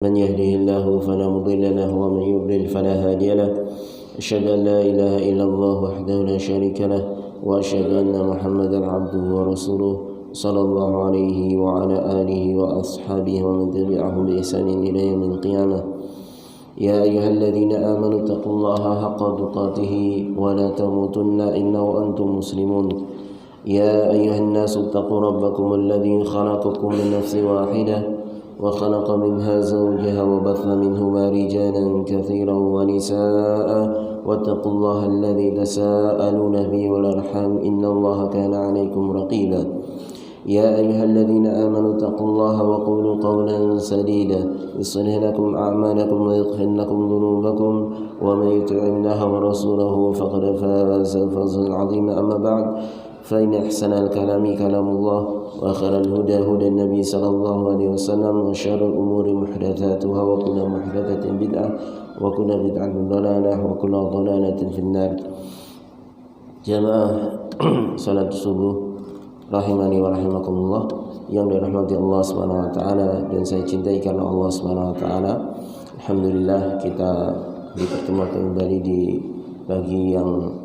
من يهده الله فلا مضل له ومن يضلل فلا هادي له أشهد أن لا إله إلا الله وحده لا شريك له وأشهد أن محمدا عبده ورسوله صلى الله عليه وعلى آله وأصحابه ومن تبعهم بإحسان إلى يوم القيامة يا أيها الذين آمنوا اتقوا الله حق تقاته ولا تموتن إلا وأنتم مسلمون يا أيها الناس اتقوا ربكم الذي خلقكم من نفس واحدة وخلق منها زوجها وبث منهما رجالا كثيرا ونساء واتقوا الله الذي تساءلون به والأرحام إن الله كان عليكم رقيبا يا أيها الذين آمنوا اتقوا الله وقولوا قولا سديدا يصلح لكم أعمالكم ويغفر لكم ذنوبكم ومن يطع الله ورسوله فقد فاز فوزا عظيما أما بعد فإن أحسن الكلام كلام الله وآخر الهدى هدى النبي صلى الله عليه وسلم وشر الأمور محدثاتها وكل محدثة بدعة وكل بدعة ضلالة وكل ضلالة في النار. Jamaah salat subuh rahimani wa rahimakumullah yang dirahmati Allah Subhanahu wa taala dan saya cintai karena Allah Subhanahu wa taala. Alhamdulillah kita dipertemukan kembali di pagi yang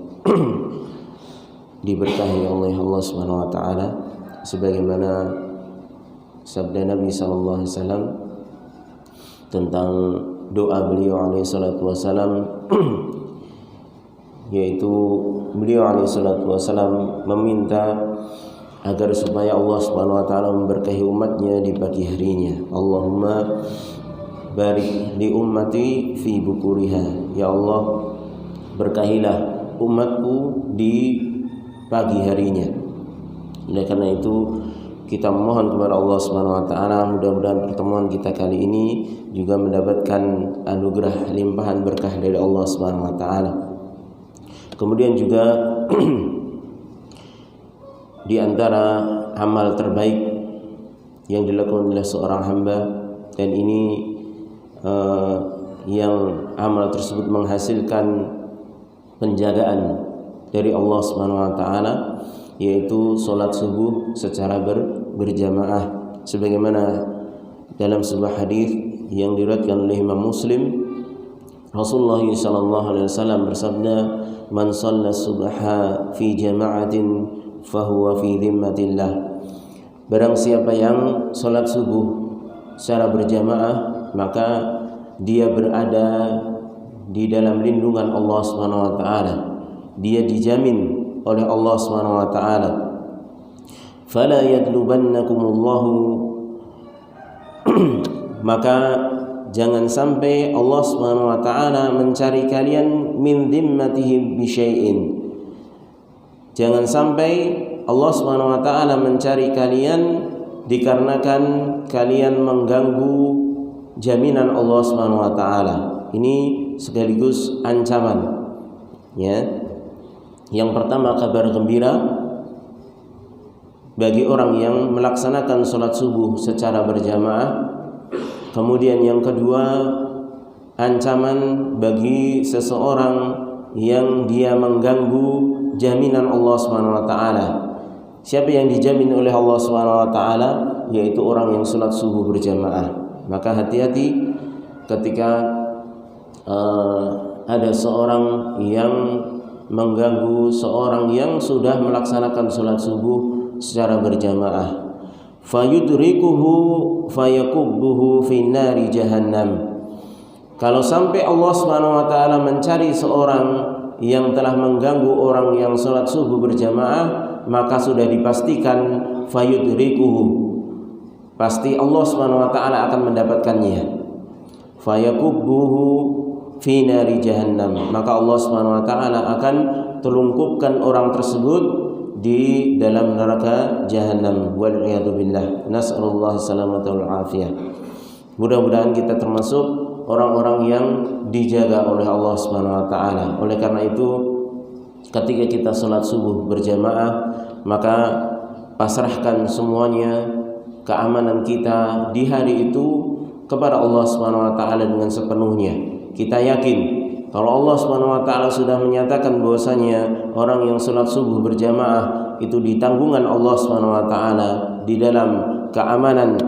diberkahi oleh Allah Subhanahu wa taala sebagaimana sabda Nabi sallallahu alaihi wasallam tentang doa beliau alaihi salatu wasallam yaitu beliau alaihi salatu wasallam meminta agar supaya Allah Subhanahu wa taala memberkahi umatnya di pagi harinya. Allahumma barik li ummati fi bukuriha. Ya Allah, berkahilah umatku di pagi harinya. Oleh karena itu kita memohon kepada Allah Subhanahu wa taala mudah-mudahan pertemuan kita kali ini juga mendapatkan anugerah limpahan berkah dari Allah Subhanahu wa taala. Kemudian juga di antara amal terbaik yang dilakukan oleh seorang hamba dan ini yang amal tersebut menghasilkan penjagaan dari Allah Subhanahu wa taala yaitu salat subuh secara berjamaah sebagaimana dalam sebuah hadis yang diriwayatkan oleh Imam Muslim. Rasulullah sallallahu alaihi wasallam bersabda, "Man shalla subha fi jama'atin fahuwa fi dhimmatillah." Barang siapa yang salat subuh secara berjamaah maka dia berada di dalam lindungan Allah Subhanahu wa taala. Dia dijamin oleh Allah Subhanahu wa taala. Fala yadlubannakumullahu maka jangan sampai Allah Subhanahu wa taala mencari kalian min dhimmatihi bi syai'in. Jangan sampai Allah Subhanahu wa taala mencari kalian dikarenakan kalian mengganggu jaminan Allah Subhanahu wa taala. Ini sekaligus ancaman. Ya. Yang pertama kabar gembira bagi orang yang melaksanakan sholat subuh secara berjamaah. Kemudian yang kedua ancaman bagi seseorang yang dia mengganggu jaminan Allah Subhanahu wa taala. Siapa yang dijamin oleh Allah Subhanahu wa taala? Yaitu orang yang sholat subuh berjamaah. Maka hati-hati ketika ada seorang yang mengganggu seorang yang sudah melaksanakan sholat subuh secara berjamaah. Fayudrikuhu fayakubbuhu fi nari jahannam. Kalau sampai Allah Subhanahu wa taala mencari seorang yang telah mengganggu orang yang sholat subuh berjamaah, maka sudah dipastikan fayudrikuhu, pasti Allah Subhanahu wa taala akan mendapatkannya. Fayakubbuhu fi nari jahannam, maka Allah Subhanahu wa taala akan telungkupkan orang tersebut di dalam neraka jahannam. Wal iyadu billah. Nas'alullah salamata wal afiyah. Mudah-mudahan kita termasuk orang-orang yang dijaga oleh Allah Subhanahu wa taala. Oleh karena itu ketika kita salat subuh berjamaah maka pasrahkan semuanya keamanan kita di hari itu kepada Allah Subhanahu wa taala dengan sepenuhnya. Kita yakin kalau Allah Subhanahu wa taala sudah menyatakan bahwasanya orang yang salat subuh berjamaah itu di tanggungan Allah Subhanahu wa taala di dalam keamanan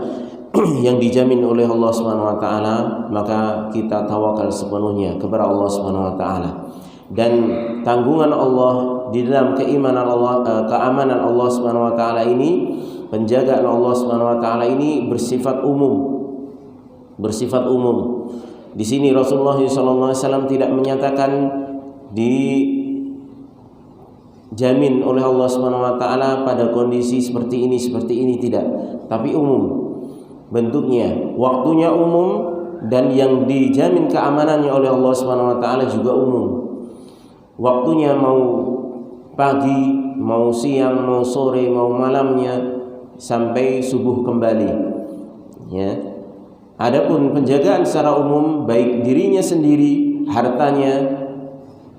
yang dijamin oleh Allah Subhanahu wa taala, maka kita tawakal sepenuhnya kepada Allah Subhanahu wa taala. Dan tanggungan Allah di dalam keamanan Allah Subhanahu wa taala ini, penjagaan Allah Subhanahu wa taala ini bersifat umum. Di sini Rasulullah SAW tidak menyatakan dijamin oleh Allah Subhanahu wa taala pada kondisi seperti ini, tidak, tapi umum bentuknya, waktunya umum, dan yang dijamin keamanannya oleh Allah Subhanahu wa taala juga umum. Waktunya mau pagi, mau siang, mau sore, mau malamnya, sampai subuh kembali. Ya. Adapun penjagaan secara umum, baik dirinya sendiri, hartanya,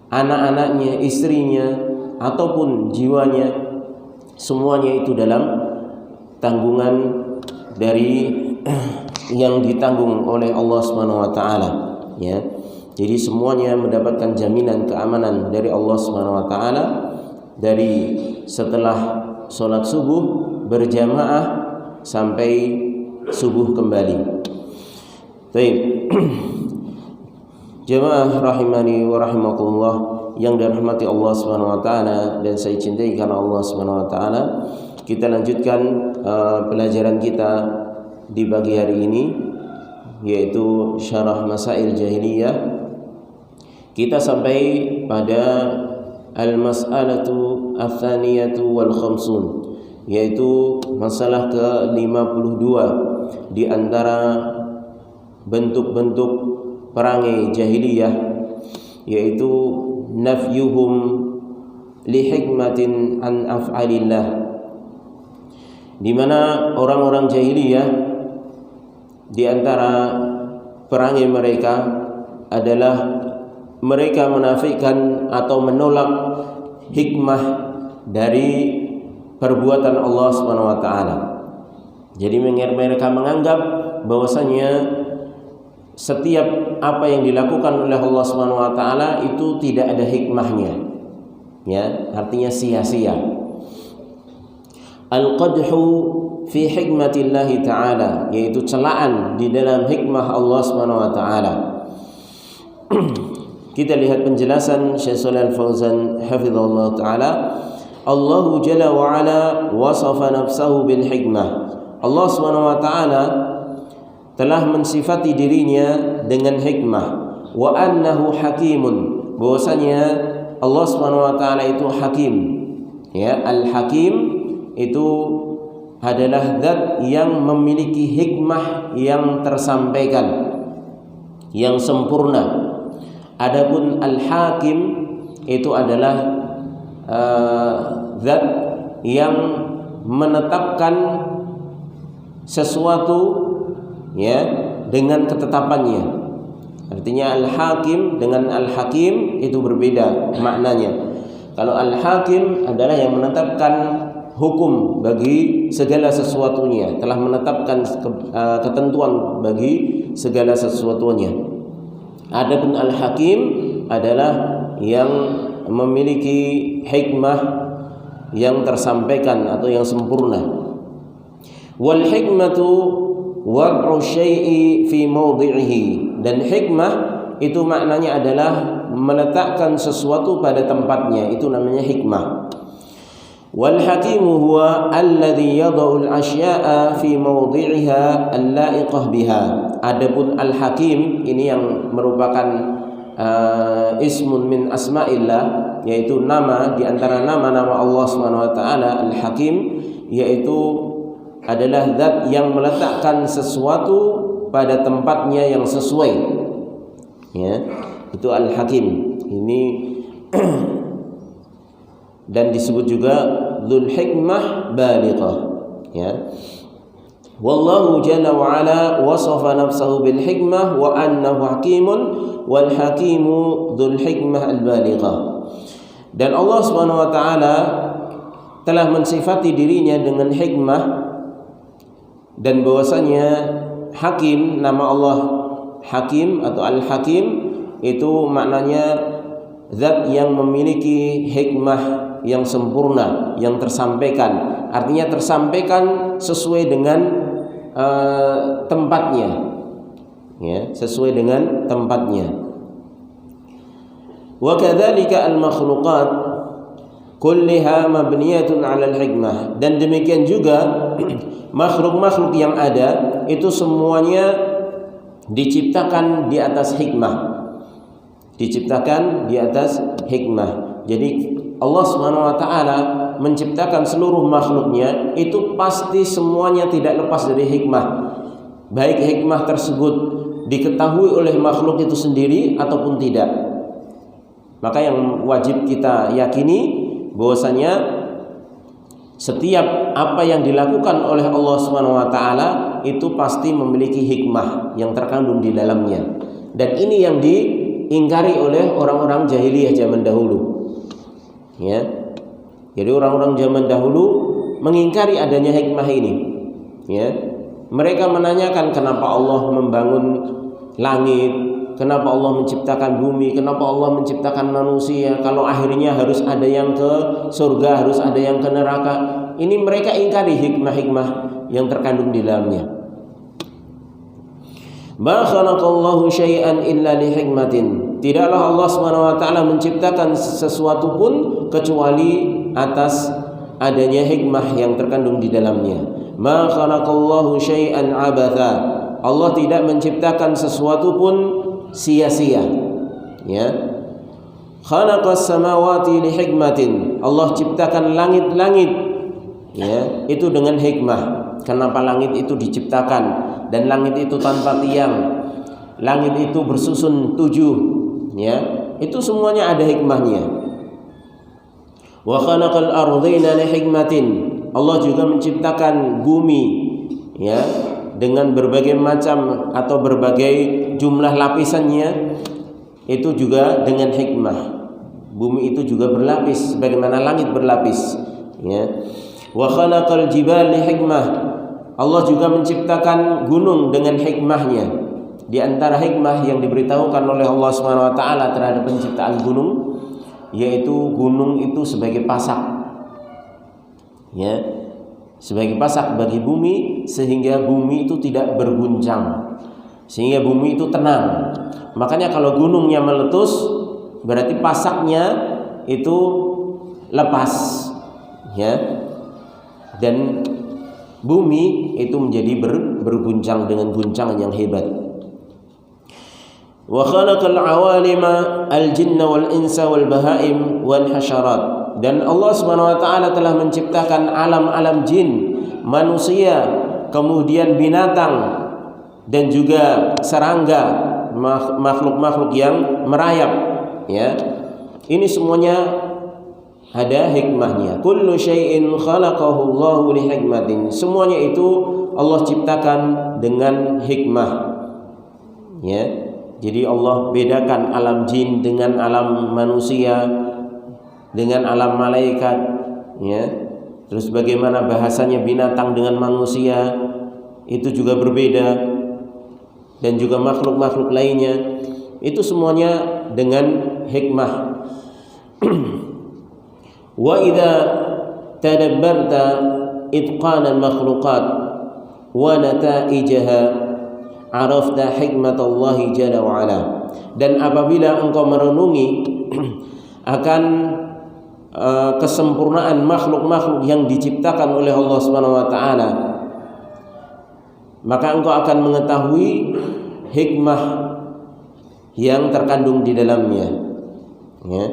anak-anaknya, istrinya, ataupun jiwanya, semuanya itu dalam tanggungan dari yang ditanggung oleh Allah Subhanahu wa taala, ya. Jadi semuanya mendapatkan jaminan keamanan dari Allah Subhanahu wa taala dari setelah sholat subuh berjamaah sampai subuh kembali. Baik. Jemaah rahimani wa rahimakumullah yang dirahmati Allah Subhanahu wa taala dan saya cintai karena Allah Subhanahu wa taala. Kita lanjutkan pelajaran kita di pagi hari ini, yaitu syarah Masail Jahiliyah. Kita sampai pada al-mas'alatu ats-tsaniyatu wal khamsun, yaitu masalah ke-52 di antara bentuk-bentuk perangai jahiliyah, yaitu nafyuhum li hikmatin an af'alillah, di mana orang-orang jahiliyah di antara perangai mereka adalah mereka menafikan atau menolak hikmah dari perbuatan Allah Subhanahu wa taala. Jadi mereka menganggap bahwasanya setiap apa yang dilakukan oleh Allah Subhanahu wa taala itu tidak ada hikmahnya. Ya, artinya sia-sia. Al-qadhu fi hikmatillahi ta'ala, yaitu celaan di dalam hikmah Allah Subhanahu wa taala. Kita lihat penjelasan Syekh Shalih Al-Fauzan hafizahullah taala. Allahu jalla wa ala wasafa nafsahu bil hikmah. Allah Subhanahu wa taala telah mensifati dirinya dengan hikmah. Wa annahu hakimun, bahwasanya Allah Subhanahu wa taala itu hakim. Ya, al-hakim itu adalah zat yang memiliki hikmah yang tersampaikan, yang sempurna. Adapun al-hakim itu adalah zat yang menetapkan sesuatu, ya, dengan ketetapannya. Artinya al-hakim dengan al-hakim itu berbeda maknanya. Kalau al-hakim adalah yang menetapkan hukum bagi segala sesuatunya, telah menetapkan ketentuan bagi segala sesuatunya. Adapun al-hakim adalah yang memiliki hikmah yang tersampaikan atau yang sempurna. Wal hikmatu wad'u syai'i fi mawdi'ihi, dan hikmah itu maknanya adalah meletakkan sesuatu pada tempatnya, itu namanya hikmah. Wal hakimu huwa alladhi yada'u al-asya'a fi mawdi'iha al-la'iqah biha. Adapun al-hakim ini yang merupakan ismun min asma'illah, yaitu nama di antara nama-nama Allah Subhanahu wa taala. Al-hakim yaitu adalah zat yang meletakkan sesuatu pada tempatnya yang sesuai. Ya, itu al-hakim. Ini dan disebut juga dzul hikmah balighah, ya. Wallahu jalla wa ala wasafa nafsahu bil hikmah wa annahu hakimun wal hakimu dzul hikmah al balighah. Dan Allah Subhanahu wa taala telah mensifati dirinya dengan hikmah, dan bahwasanya hakim, nama Allah hakim atau al-hakim itu maknanya zat yang memiliki hikmah yang sempurna, yang tersampaikan. Artinya tersampaikan sesuai dengan tempatnya, ya, sesuai dengan tempatnya. Wa kadzalika al-makhluqat kulliha mabniyatun 'alal hikmah, dan demikian juga makhluk-makhluk yang ada itu semuanya diciptakan di atas hikmah. Diciptakan di atas hikmah. Jadi Allah Subhanahu wa taala menciptakan seluruh makhluknya itu pasti semuanya tidak lepas dari hikmah. Baik hikmah tersebut diketahui oleh makhluk itu sendiri ataupun tidak. Maka yang wajib kita yakini bahwasanya setiap apa yang dilakukan oleh Allah Subhanahu wa taala itu pasti memiliki hikmah yang terkandung di dalamnya. Dan ini yang diingkari oleh orang-orang jahiliyah zaman dahulu. Ya. Jadi orang-orang zaman dahulu mengingkari adanya hikmah ini. Ya. Mereka menanyakan kenapa Allah membangun langit, kenapa Allah menciptakan bumi, kenapa Allah menciptakan manusia, kalau akhirnya harus ada yang ke surga, harus ada yang ke neraka. Ini mereka ingkari hikmah-hikmah yang terkandung di dalamnya. Ma khalaqallahu syai'an illa li hikmatin. Tidaklah Allah Subhanahu wa taala menciptakan sesuatu pun kecuali atas adanya hikmah yang terkandung di dalamnya. Ma khalaqallahu syai'an abatha. Allah tidak menciptakan sesuatu pun sia-sia. Ya. Khalaqas samawati li hikmatin. Allah ciptakan langit-langit, ya, itu dengan hikmah. Kenapa langit itu diciptakan? Dan langit itu tanpa tiang. Langit itu bersusun 7, ya. Itu semuanya ada hikmahnya. Wa khalaqal ardhina li hikmatin. Allah juga menciptakan bumi, ya, dengan berbagai macam atau berbagai jumlah lapisannya, itu juga dengan hikmah. Bumi itu juga berlapis bagaimana langit berlapis, ya. Wa khalaqal jibala li hikmah. Allah juga menciptakan gunung dengan hikmahnya. Di antara hikmah yang diberitahukan oleh Allah Subhanahu wa taala terhadap penciptaan gunung, yaitu gunung itu sebagai pasak, ya, sebagai pasak bagi bumi, sehingga bumi itu tidak berguncang, sehingga bumi itu tenang. Makanya kalau gunungnya meletus, berarti pasaknya itu lepas, ya, dan bumi itu menjadi berguncang dengan guncangan yang hebat. Wa khalaqal awalima al-jinna wal insa wal bahaim wal hasyarat. Dan Allah Subhanahu wa taala telah menciptakan alam-alam jin, manusia, kemudian binatang dan juga serangga, makhluk-makhluk yang merayap, ya. Ini semuanya ada hikmahnya. Kullu syai'in khalaqahu Allahu li hikmatin. Semuanya itu Allah ciptakan dengan hikmah, ya. Jadi Allah bedakan alam jin dengan alam manusia, dengan alam malaikat, ya. Terus bagaimana bahasanya binatang dengan manusia itu juga berbeda, dan juga makhluk-makhluk lainnya. Itu semuanya dengan hikmah. Wa idza tadabbarta itqana al-makhluqat wa nataijaha arafta hikmatallahi jalla wa ala. Dan apabila engkau merenungi akan kesempurnaan makhluk-makhluk yang diciptakan oleh Allah Subhanahu wa taala, maka engkau akan mengetahui hikmah yang terkandung di dalamnya, ya.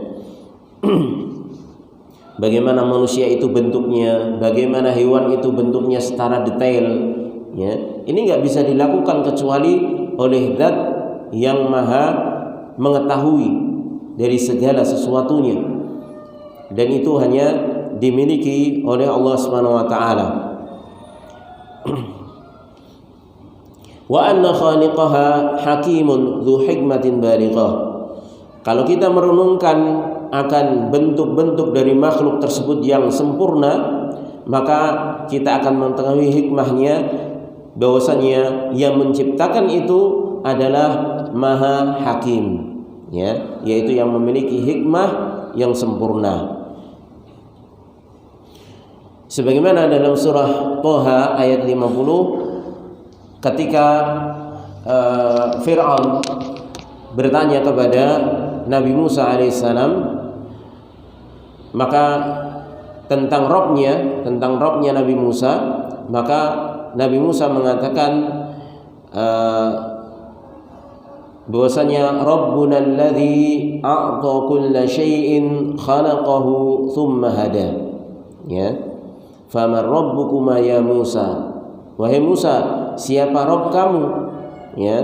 Bagaimana manusia itu bentuknya, bagaimana hewan itu bentuknya secara detail, ya. Ini nggak bisa dilakukan kecuali oleh Zat yang Maha mengetahui dari segala sesuatunya, dan itu hanya dimiliki oleh Allah Subhanahu wa taala. Wa anna khaliqaha hakimun dzu hikmatin balighah. Kalau kita merenungkan akan bentuk-bentuk dari makhluk tersebut yang sempurna, maka kita akan mengetahui hikmahnya, bahwasanya yang menciptakan itu adalah Maha Hakim, ya, yaitu yang memiliki hikmah yang sempurna. Sebagaimana dalam surah Thaha ayat 50, ketika Fir'aun bertanya kepada Nabi Musa alaihissalam, maka tentang Robnya Nabi Musa, maka Nabi Musa mengatakan bahwasanya Rabbuna alladzi a'ta kulla syai'in khalaqahu thumma hada. Ya. Faman rabbukuma ya Musa? Wahai Musa, siapa Rabb kamu? Ya.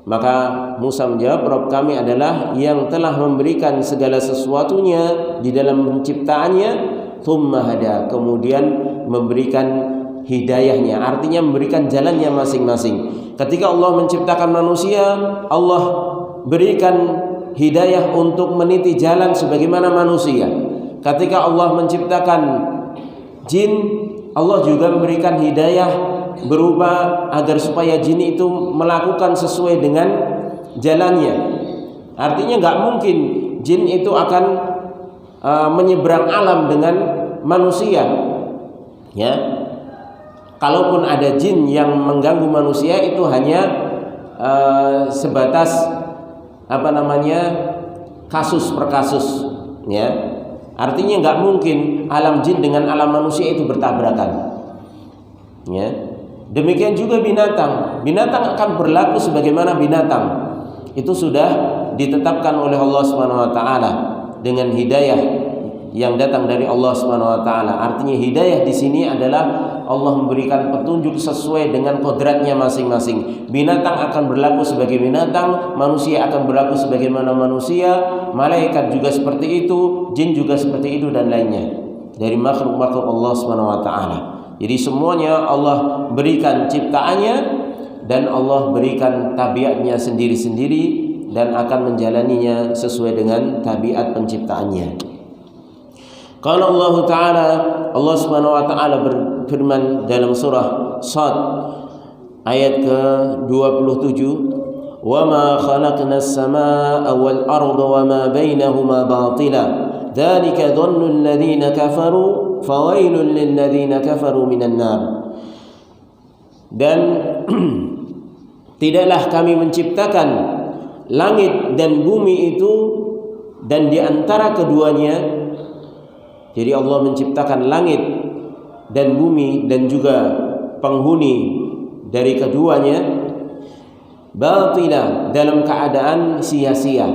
Maka Musa menjawab, Rabb kami adalah yang telah memberikan segala sesuatunya di dalam penciptaannya, thumma hada, kemudian memberikan hidayahnya, artinya memberikan jalannya masing-masing. Ketika Allah menciptakan manusia, Allah berikan hidayah untuk meniti jalan sebagaimana manusia. Ketika Allah menciptakan jin, Allah juga memberikan hidayah berupa agar supaya jin itu melakukan sesuai dengan jalannya. Artinya nggak mungkin jin itu akan menyeberang alam dengan manusia. Ya, kalaupun ada jin yang mengganggu manusia, itu hanya sebatas kasus per kasus. Ya, artinya nggak mungkin alam jin dengan alam manusia itu bertabrakan. Ya. Demikian juga binatang akan berlaku sebagaimana binatang. Itu sudah ditetapkan oleh Allah Subhanahu wa taala dengan hidayah yang datang dari Allah Subhanahu wa taala. Artinya hidayah di sini adalah Allah memberikan petunjuk sesuai dengan kodratnya masing-masing. Binatang akan berlaku sebagai binatang, manusia akan berlaku sebagaimana manusia, malaikat juga seperti itu, jin juga seperti itu, dan lainnya dari makhluk-makhluk Allah Subhanahu wa taala. Jadi semuanya Allah berikan ciptaannya, dan Allah berikan tabiatnya sendiri-sendiri, dan akan menjalaninya sesuai dengan tabiat penciptaannya. Kalau Allah Ta'ala, Allah Subhanahu wa Ta'ala berfirman dalam surah Shad ayat ke-27, "Wa ma khalaqna as-samaa'a wal arda wa ma bainahuma batila, dzalika dhannu alladziina kafaru fawailun lil ladzina kafaru minan nar." Dan tidaklah kami menciptakan langit dan bumi itu dan di antara keduanya. Jadi Allah menciptakan langit dan bumi dan juga penghuni dari keduanya batila, dalam keadaan sia-sia.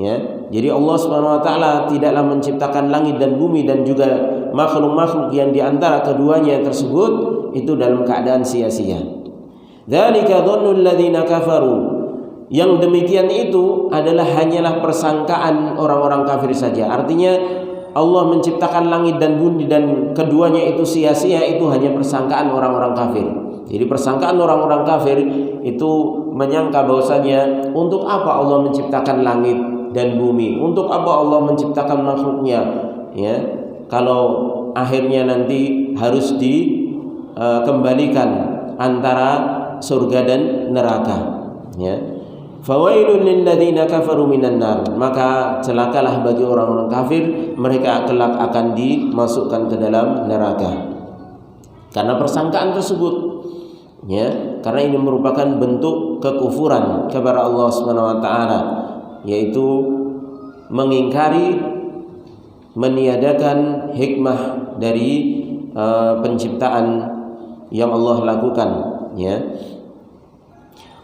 Ya, jadi Allah Subhanahu wa taala tidaklah menciptakan langit dan bumi dan juga makhluk-makhluk yang di antara keduanya tersebut itu dalam keadaan sia-sia. Dzalika dhannul ladzina kafaru. Yang demikian itu adalah hanyalah persangkaan orang-orang kafir saja. Artinya Allah menciptakan langit dan bumi dan keduanya itu sia-sia, itu hanya persangkaan orang-orang kafir. Jadi persangkaan orang-orang kafir itu menyangka bahwasanya untuk apa Allah menciptakan langit dan bumi, untuk apa Allah menciptakan makhluknya, ya, kalau akhirnya nanti harus dikembalikan antara surga dan neraka. Ya. Fawailun lil ladzina kafaru minan nar. Maka celakalah bagi orang-orang kafir, mereka kelak akan dimasukkan ke dalam neraka. Karena persangkaan tersebut, ya, karena ini merupakan bentuk kekufuran kepada Allah Subhanahu wa taala, yaitu mengingkari, meniadakan hikmah dari penciptaan yang Allah lakukan, ya.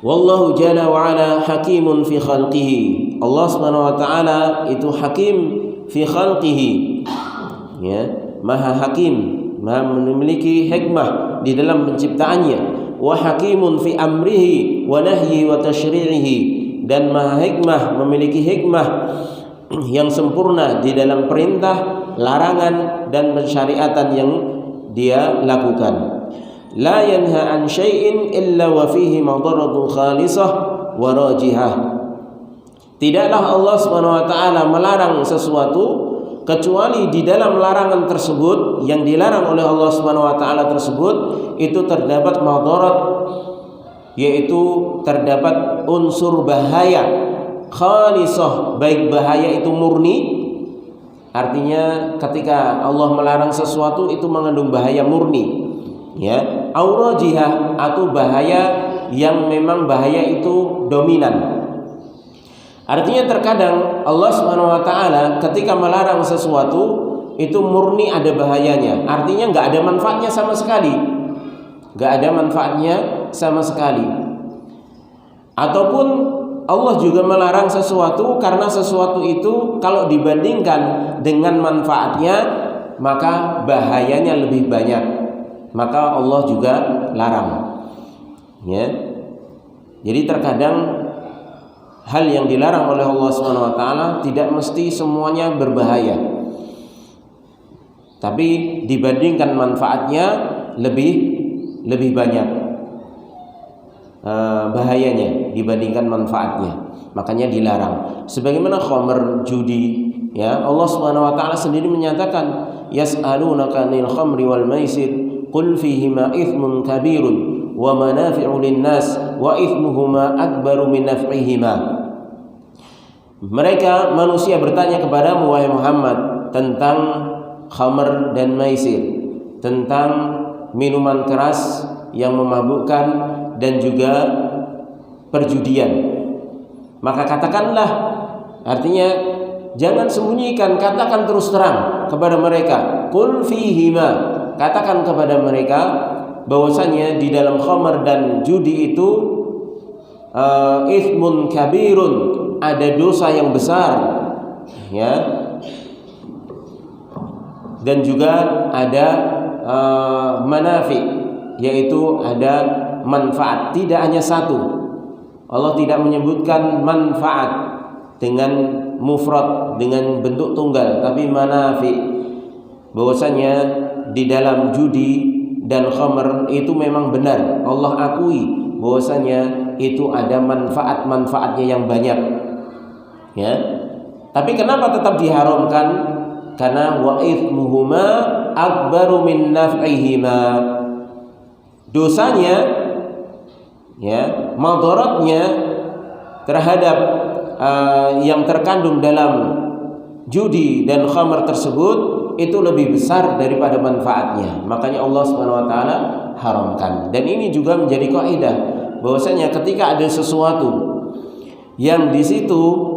Wallahu jalla wa ala hakimun fi khalqihi. Allah Subhanahu wa taala itu hakim fi khalqihi. Ya, maha hakim, maha memiliki hikmah di dalam penciptaannya. Wa hakimun fi amrihi wa nahyi wa tasyri'ihi, dan maha hikmah, memiliki hikmah yang sempurna di dalam perintah, larangan, dan pensyariatan yang dia lakukan. La yanha an syai'in illa wa fihi madaratun khalisah wa rajihah. Tidaklah Allah Subhanahu wa taala melarang sesuatu kecuali di dalam larangan tersebut, yang dilarang oleh Allah Subhanahu wa taala tersebut, itu terdapat madarat, yaitu terdapat unsur bahaya khalisah, baik bahaya itu murni. Artinya ketika Allah melarang sesuatu itu mengandung bahaya murni. ya, aurajihah atau bahaya yang memang bahaya itu dominan. Artinya terkadang Allah Subhanahu wa taala ketika melarang sesuatu itu murni ada bahayanya. Artinya nggak ada manfaatnya sama sekali. Nggak ada manfaatnya sama sekali. Ataupun Allah juga melarang sesuatu karena sesuatu itu kalau dibandingkan dengan manfaatnya maka bahayanya lebih banyak. Maka Allah juga larang. Ya. Jadi terkadang hal yang dilarang oleh Allah Subhanahu wa taala tidak mesti semuanya berbahaya. Tapi dibandingkan manfaatnya lebih banyak bahayanya dibandingkan manfaatnya. Makanya dilarang. Sebagaimana khamr, judi, ya, Allah Subhanahu wa taala sendiri menyatakan, yas'alunaka 'anil khamri wal maisir qul fihima itsmun kabirun wa manafi'u lin-nas wa itsmuhuma akbaru min naf'ihima. Mereka manusia bertanya kepadamu wahai Muhammad tentang khamr dan maisir, tentang minuman keras yang memabukkan dan juga perjudian. Maka katakanlah, artinya jangan sembunyikan, katakan terus terang kepada mereka. Qul fihima, katakan kepada mereka bahwasanya di dalam khamr dan judi itu itsmun kabirun, ada dosa yang besar, ya. Dan juga ada manafi, yaitu ada manfaat. Tidak hanya satu. Allah tidak menyebutkan manfaat dengan mufrad, dengan bentuk tunggal, tapi manafi, bahwasanya di dalam judi dan khamr itu memang benar. Allah akui bahwasanya itu ada manfaat-manfaatnya yang banyak, ya. Tapi kenapa tetap diharamkan? Karena wa itsmuhuma akbaru min naf'ihima. Dosanya, ya, madaratnya terhadap yang terkandung dalam judi dan khamr tersebut itu lebih besar daripada manfaatnya. Makanya Allah Subhanahu wa taala haramkan. Dan ini juga menjadi kaidah bahwasanya ketika ada sesuatu yang di situ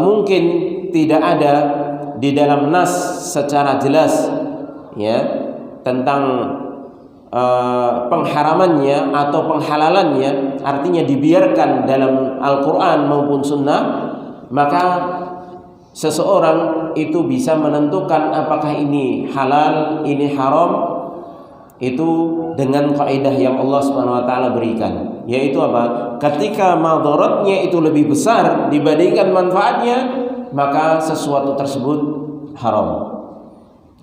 mungkin tidak ada di dalam nas secara jelas, ya, tentang pengharamannya atau penghalalannya, artinya dibiarkan dalam Al-Quran maupun Sunnah, maka seseorang itu bisa menentukan apakah ini halal, ini haram, itu dengan kaidah yang Allah Subhanahu wa taala berikan, yaitu apa? Ketika madaratnya itu lebih besar dibandingkan manfaatnya, maka sesuatu tersebut haram.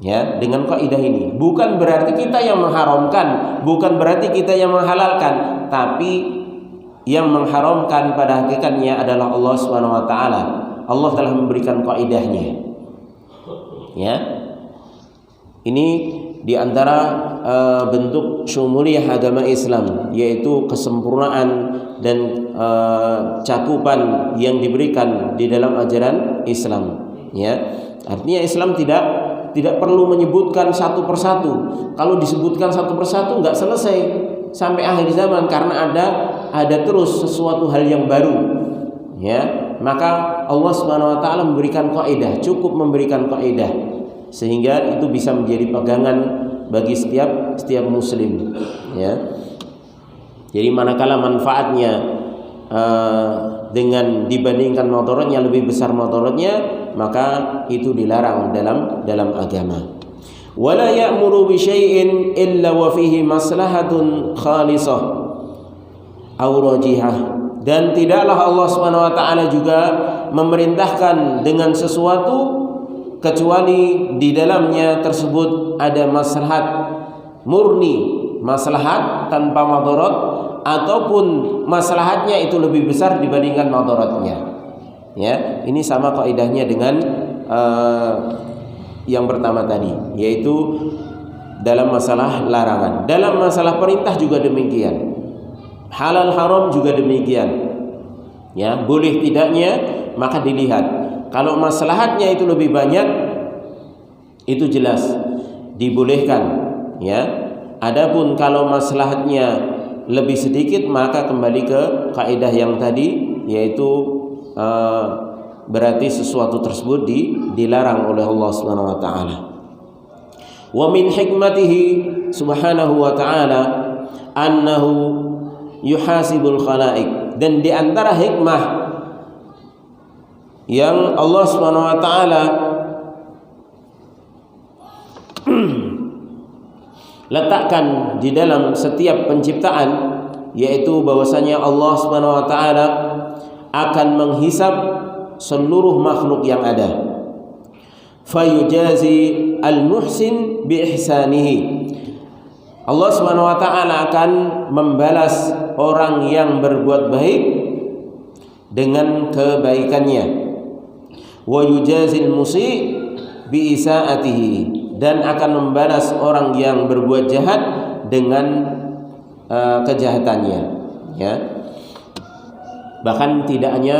Ya, dengan kaidah ini bukan berarti kita yang mengharamkan, bukan berarti kita yang menghalalkan, tapi yang mengharamkan pada hakikatnya adalah Allah Subhanahu wa taala. Allah telah memberikan kaidahnya. Ya. Ini di antara bentuk syumuliyah agama Islam, yaitu kesempurnaan dan cakupan yang diberikan di dalam ajaran Islam, ya. Artinya Islam tidak perlu menyebutkan satu persatu. Kalau disebutkan satu persatu nggak selesai sampai akhir zaman, karena ada terus sesuatu hal yang baru, ya. Maka Allah Subhanahu wa taala memberikan kaidah, cukup memberikan kaidah, sehingga itu bisa menjadi pegangan bagi setiap muslim, ya. Jadi manakala manfaatnya dengan dibandingkan madaratnya lebih besar madaratnya, maka itu dilarang dalam agama. Wala ya'muru bi syai'in illa wa fihi maslahatun khalisah aw rajihah. Dan tidaklah Allah Subhanahu wa taala juga memerintahkan dengan sesuatu kecuali di dalamnya tersebut ada maslahat murni, maslahat tanpa madarat, ataupun maslahatnya itu lebih besar dibandingkan madaratnya. Ya, ini sama kaidahnya dengan yang pertama tadi, yaitu dalam masalah larangan. Dalam masalah perintah juga demikian. Halal haram juga demikian. Ya, boleh tidaknya maka dilihat. Kalau maslahatnya itu lebih banyak, itu jelas dibolehkan, ya. Adapun kalau maslahatnya lebih sedikit, maka kembali ke kaidah yang tadi, yaitu berarti sesuatu tersebut dilarang oleh Allah Subhanahu wa taala. Wa min hikmatihi subhanahu wa ta'ala annahu yuhasibul khalaik, dan di antara hikmah yang Allah Subhanahu wa taala letakkan di dalam setiap penciptaan, yaitu bahwasanya Allah Subhanahu wa taala akan menghisab seluruh makhluk yang ada. Fayujazi al-muhsin bi ihsanihi. Allah Subhanahu wa taala akan membalas orang yang berbuat baik dengan kebaikannya. Wa yujazil musi bi isaatihi, dan akan membalas orang yang berbuat jahat dengan kejahatannya, ya. Bahkan tidak hanya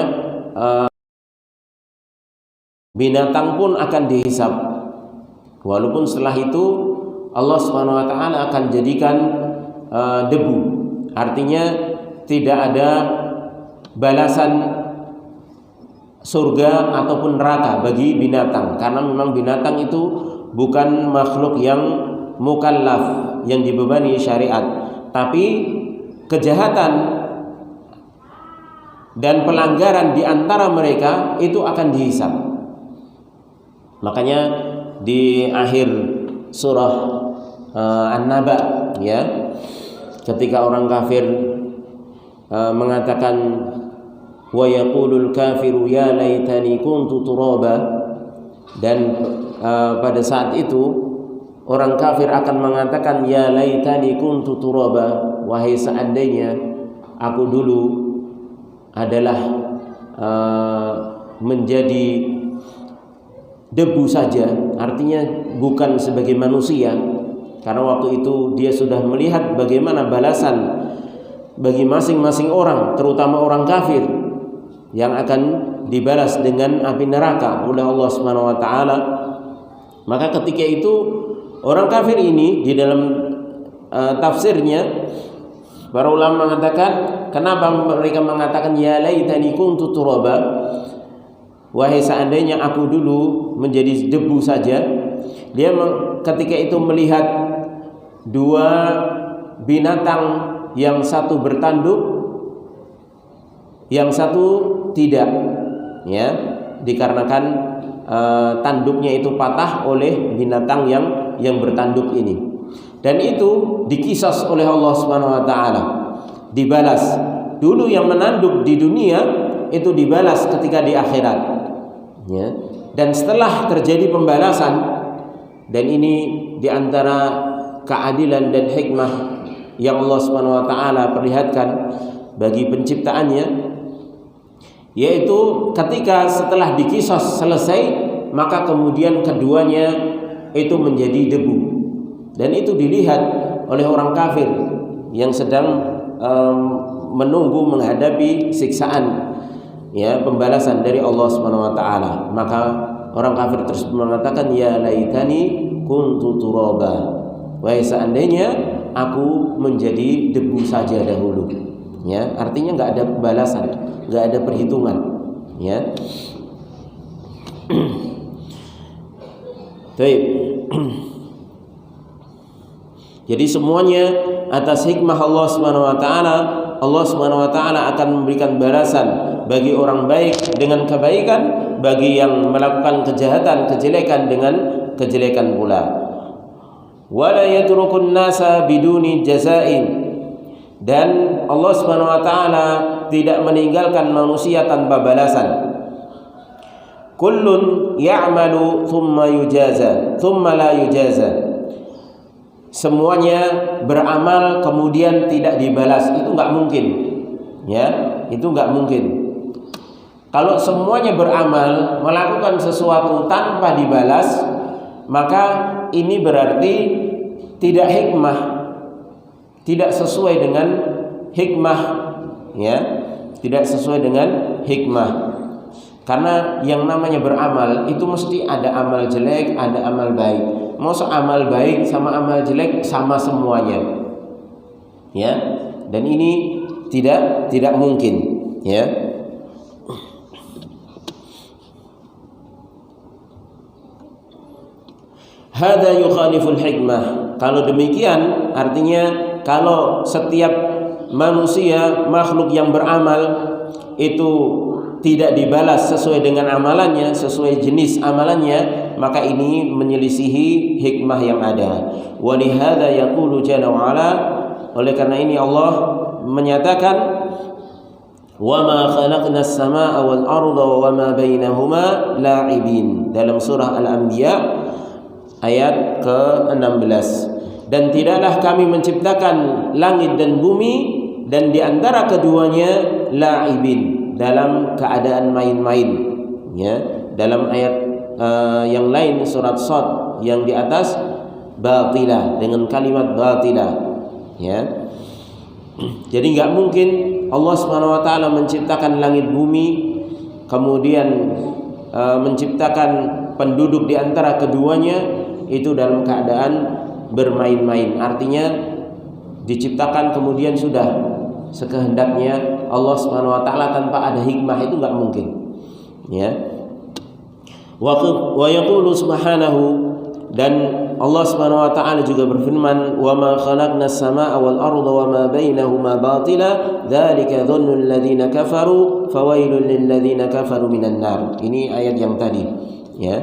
binatang pun akan dihisab. Walaupun setelah itu Allah Subhanahu wa taala akan jadikan debu. Artinya tidak ada balasan surga ataupun neraka bagi binatang, karena memang binatang itu bukan makhluk yang mukallaf, yang dibebani syariat, tapi kejahatan dan pelanggaran di antara mereka itu akan dihisab. Makanya di akhir surah An-Naba, ya, ketika orang kafir mengatakan wa yaqulul kafiru ya laitani kuntu turaba, dan pada saat itu orang kafir akan mengatakan ya laitani kuntu turaba, wahai seandainya aku dulu adalah menjadi debu saja, artinya bukan sebagai manusia, karena waktu itu dia sudah melihat bagaimana balasan bagi masing-masing orang, terutama orang kafir, yang akan dibalas dengan api neraka oleh Allah Subhanahu wa taala. Maka ketika itu orang kafir ini di dalam tafsirnya para ulama mengatakan, kenapa mereka mengatakan ya laitani kuntu turaba, wahai seandainya aku dulu menjadi debu saja. Dia ketika itu melihat dua binatang, yang satu bertanduk, yang satu tidak, ya, dikarenakan tanduknya itu patah oleh binatang yang bertanduk ini. Dan itu dikisas oleh Allah Subhanahu wa taala, dibalas. Dulu yang menanduk di dunia itu dibalas ketika di akhirat, ya. Dan setelah terjadi pembalasan, dan ini diantara keadilan dan hikmah yang Allah Subhanahu wa taala perlihatkan bagi penciptaannya, yaitu ketika setelah dikisos selesai, maka kemudian keduanya itu menjadi debu, dan itu dilihat oleh orang kafir yang sedang menunggu menghadapi siksaan, ya, pembalasan dari Allah Subhanahu wa taala. Maka orang kafir tersebut mengatakan ya laitani kuntu turaba, wahai seandainya aku menjadi debu saja dahulu, ya. Artinya nggak ada pembalasan, nggak ada perhitungan, ya. Baik. Jadi semuanya atas hikmah Allah Subhanahu wa taala. Allah Subhanahu wa taala akan memberikan balasan bagi orang baik dengan kebaikan, bagi yang melakukan kejahatan, kejelekan dengan kejelekan pula. Wala yatrukun nasa biduni jazain, dan Allah Subhanahu wa taala tidak meninggalkan manusia tanpa balasan. Kullun ya'malu thumma yujaza thumma la yujaza. Semuanya beramal kemudian tidak dibalas, itu nggak mungkin, ya, itu nggak mungkin. Kalau semuanya beramal, melakukan sesuatu tanpa dibalas, maka ini berarti tidak hikmah, tidak sesuai dengan hikmah, ya, tidak sesuai dengan hikmah. Karena yang namanya beramal itu mesti ada amal jelek, ada amal baik. Masa amal baik sama amal jelek sama semuanya, ya? Dan ini tidak mungkin, ya. Hada yukhaliful hikmah. Kalau demikian artinya kalau setiap manusia, makhluk yang beramal itu tidak dibalas sesuai dengan amalannya, sesuai jenis amalannya, maka ini menyelisihi hikmah yang ada. Wa lihadza yaqulu jalla wa ala, oleh karena ini Allah menyatakan wa ma khalaqnas samaa'a wal arda wa ma bainahuma la'ibin, dalam surah Al-Anbiya ayat ke-16. Dan tidaklah kami menciptakan langit dan bumi dan di antara keduanya la'ibin, dalam keadaan main-main, ya. Dalam ayat yang lain surat Shad yang di atas, batilah, dengan kalimat batilah, ya. Jadi nggak mungkin Allah Subhanahu wa taala menciptakan langit bumi kemudian menciptakan penduduk di antara keduanya itu dalam keadaan bermain-main. Artinya diciptakan kemudian sudah sekehendaknya Allah Subhanahu wa taala tanpa ada hikmah, itu enggak mungkin, ya. Wa yaqulu subhanahu, dan Allah Subhanahu wa taala juga berfirman, wa ma khalaqnas samaa'a wal arda wa ma bainahuma batila dzalika dhannul ladzina kafaru fawailul lil ladzina kafaru minan nar. Ini ayat yang tadi, ya.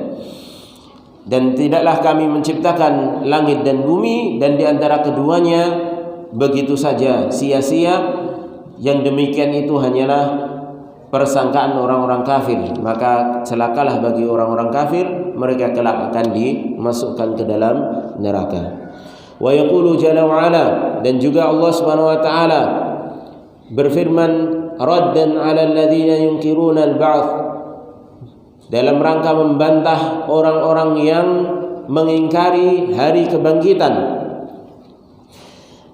Dan tidaklah kami menciptakan langit dan bumi dan di antara keduanya begitu saja sia-sia. Yang demikian itu hanyalah persangkaan orang-orang kafir, maka celakalah bagi orang-orang kafir, mereka kelak akan dimasukkan ke dalam neraka. Wa yaqulu jalla wa ala, dan juga Allah Subhanahu wa taala berfirman raddan 'ala alladziina yunkiruna al-ba'ts, dalam rangka membantah orang-orang yang mengingkari hari kebangkitan.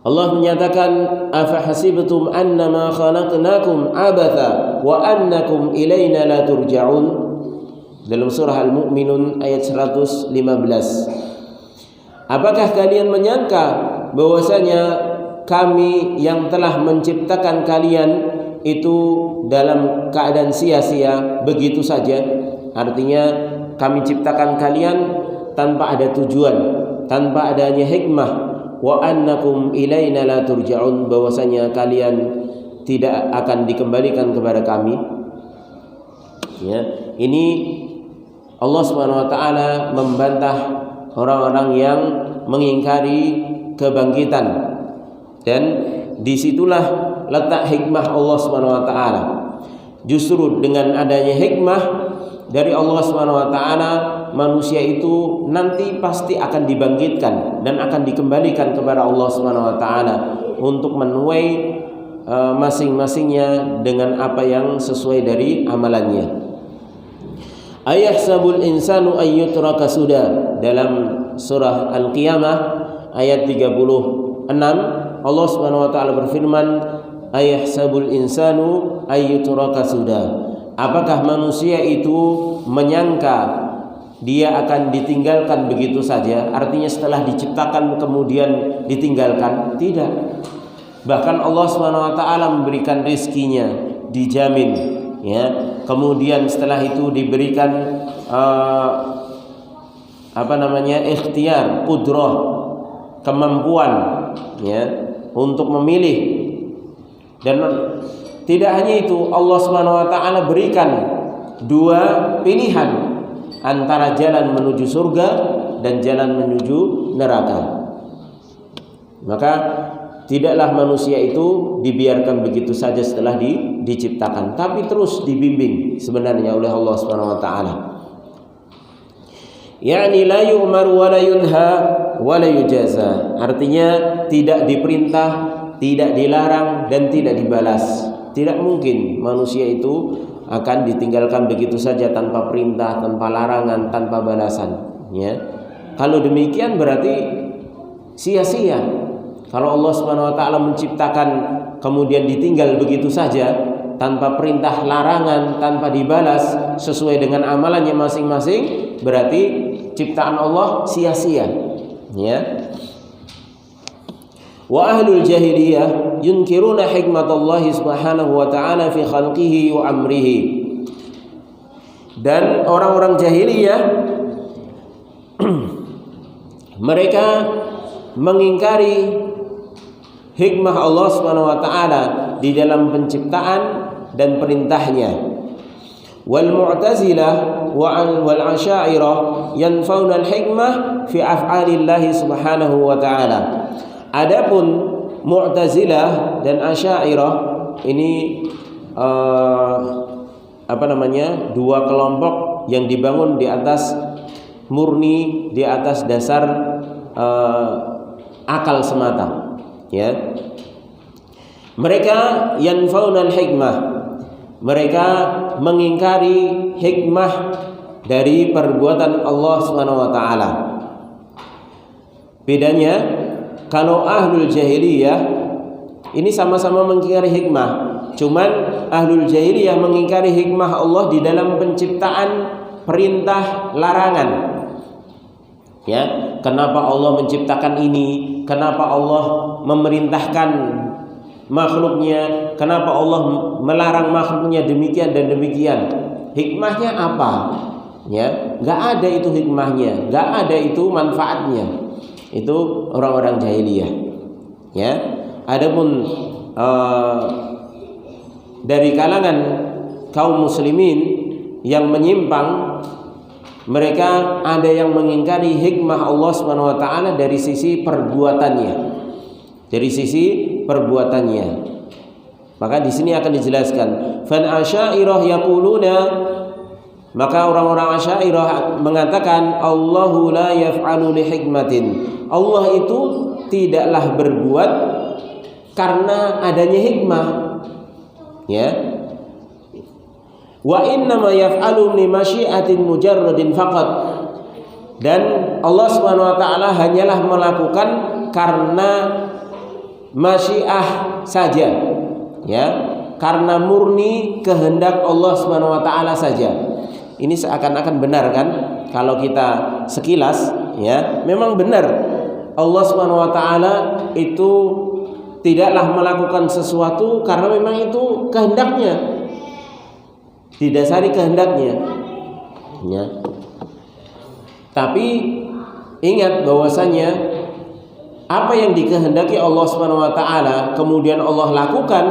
Allah menyatakan afa hasibtum annama khalaqnakum abatha wa annakum ilaina la turja'un, dalam surah Al-Mu'minun ayat 115. Apakah kalian menyangka bahwasanya kami yang telah menciptakan kalian itu dalam keadaan sia-sia begitu saja? Artinya kami ciptakan kalian tanpa ada tujuan, tanpa adanya hikmah. Wa annakum ilaina la turja'un, bahwasanya kalian tidak akan dikembalikan kepada kami, ya. Ini Allah Subhanahu wa taala membantah orang-orang yang mengingkari kebangkitan, dan disitulah letak hikmah Allah Subhanahu wa taala. Justru dengan adanya hikmah dari Allah Subhanahu wa taala, manusia itu nanti pasti akan dibangkitkan dan akan dikembalikan kepada Allah Subhanahu wa taala untuk menuai masing-masingnya dengan apa yang sesuai dari amalannya. Ayahsabul insanu ayyutraka suda, dalam surah Al-Qiyamah ayat 36 Allah Subhanahu wa taala berfirman ayahsabul insanu ayyutraka suda, apakah manusia itu menyangka dia akan ditinggalkan begitu saja? Artinya setelah diciptakan kemudian ditinggalkan? Tidak. Bahkan Allah Subhanahu wa taala memberikan rezekinya, dijamin, ya. Kemudian setelah itu diberikan ikhtiar, qudrah, kemampuan, ya, untuk memilih. Dan tidak hanya itu, Allah Subhanahu wa taala berikan dua pilihan antara jalan menuju surga dan jalan menuju neraka. Maka tidaklah manusia itu dibiarkan begitu saja setelah diciptakan, tapi terus dibimbing sebenarnya oleh Allah Subhanahu wa taala. Yani la yu'mar wa la yunha wa la yujaza. Artinya tidak diperintah, tidak dilarang dan tidak dibalas. Tidak mungkin manusia itu akan ditinggalkan begitu saja tanpa perintah, tanpa larangan, tanpa balasan, ya. Kalau demikian berarti sia-sia. Kalau Allah Subhanahu wa taala menciptakan kemudian ditinggal begitu saja, tanpa perintah larangan, tanpa dibalas sesuai dengan amalannya masing-masing, berarti ciptaan Allah sia-sia. Ya. Wa ahlul jahiliyah yunkiruna hikmatallahi subhanahu wa ta'ala fi khalqihi wa amrihi. Dan orang-orang jahiliyah mereka mengingkari hikmah Allah Subhanahu wa taala di dalam penciptaan dan perintahnya. Wal Mu'tazilah wal Asy'ariyah yanfauna al-hikmah fi af'alillahi Subhanahu wa taala. Adapun Mu'tazilah dan Asy'ariyah ini dua kelompok yang dibangun di atas murni, di atas dasar akal semata. Ya, mereka yanfaunal hikmah, mereka mengingkari hikmah dari perbuatan Allah Subhanahu wa taala. Bedanya, kalau ahlul jahiliyah ini sama-sama mengingkari hikmah, cuman ahlul jahiliyah mengingkari hikmah Allah di dalam penciptaan, perintah, larangan. Ya, kenapa Allah menciptakan ini? Kenapa Allah memerintahkan makhluknya? Kenapa Allah melarang makhluknya demikian dan demikian? Hikmahnya apa? Ya, nggak ada itu hikmahnya, nggak ada itu manfaatnya. Itu orang-orang jahiliyah. Ya, adapun dari kalangan kaum muslimin yang menyimpang, mereka ada yang mengingkari hikmah Allah Subhanahu wa taala dari sisi perbuatannya. Dari sisi perbuatannya. Maka di sini akan dijelaskan, fal asy'ariyah yaquluna, maka orang-orang Asy'ariyah mengatakan Allahu la yaf'alu li hikmatin. Allah itu tidaklah berbuat karena adanya hikmah. Ya. Wa innama yaf'alu li masyiatin mujarradin faqat. Dan Allah Subhanahu wa taala hanyalah melakukan karena masyiah saja. Ya, karena murni kehendak Allah Subhanahu wa taala saja. Ini seakan-akan benar kan? Kalau kita sekilas, ya, memang benar. Allah Subhanahu wa taala itu tidaklah melakukan sesuatu karena memang itu kehendaknya. Didasari kehendaknya, ya. Tapi ingat bahwasanya apa yang dikehendaki Allah Subhanahu wa taala kemudian Allah lakukan,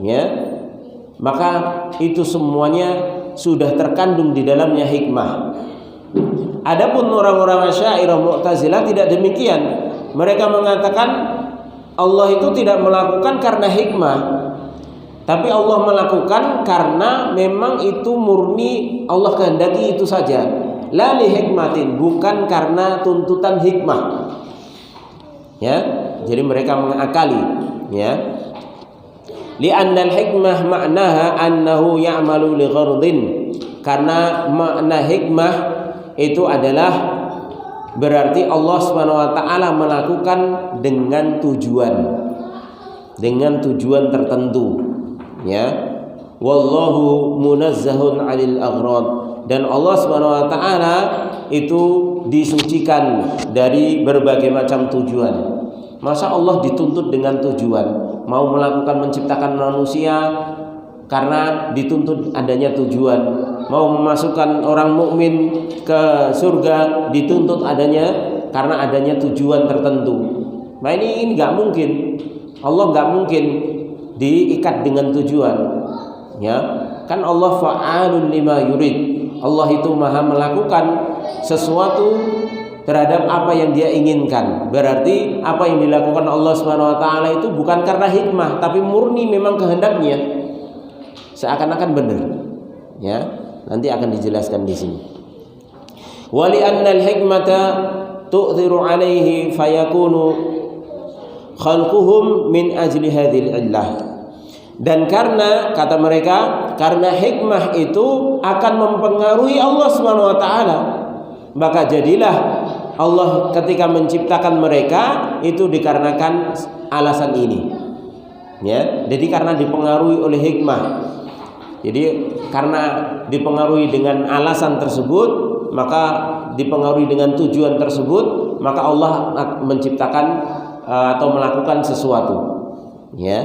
ya, maka itu semuanya sudah terkandung di dalamnya hikmah. Adapun orang-orang Asy'ariyah Mu'tazilah tidak demikian. Mereka mengatakan Allah itu tidak melakukan karena hikmah, tapi Allah melakukan karena memang itu murni Allah kehendaki itu saja. La li hikmatin, bukan karena tuntutan hikmah. Ya, jadi mereka mengakali, ya. Li'anna al-hikmah ma'naha annahu ya'malu li ghardin. Karena makna hikmah itu adalah berarti Allah Subhanahu wa taala melakukan dengan tujuan tertentu. Ya, wallahu munazzahun 'anil aghrad, dan Allah Subhanahu wa taala itu disucikan dari berbagai macam tujuan. Masa Allah dituntut dengan tujuan? Mau melakukan menciptakan manusia karena dituntut adanya tujuan. Mau memasukkan orang mukmin ke surga dituntut adanya karena adanya tujuan tertentu. Nah ini enggak mungkin. Allah enggak mungkin diikat dengan tujuan, ya kan Allah fa'alun lima yurid. Allah itu maha melakukan sesuatu terhadap apa yang dia inginkan. Berarti apa yang dilakukan Allah Subhanahu wa taala itu bukan karena hikmah, tapi murni memang kehendaknya. Seakan-akan benar, ya, nanti akan dijelaskan di sini. Wali annal hikmata tu'thiru alaihi fayakunu khalquhum min ajli hadhil illah. Dan karena kata mereka, karena hikmah itu akan mempengaruhi Allah Subhanahu wa taala, maka jadilah Allah ketika menciptakan mereka itu dikarenakan alasan ini. Ya, jadi karena dipengaruhi oleh hikmah. Jadi karena dipengaruhi dengan alasan tersebut, maka dipengaruhi dengan tujuan tersebut, maka Allah menciptakan atau melakukan sesuatu. Ya.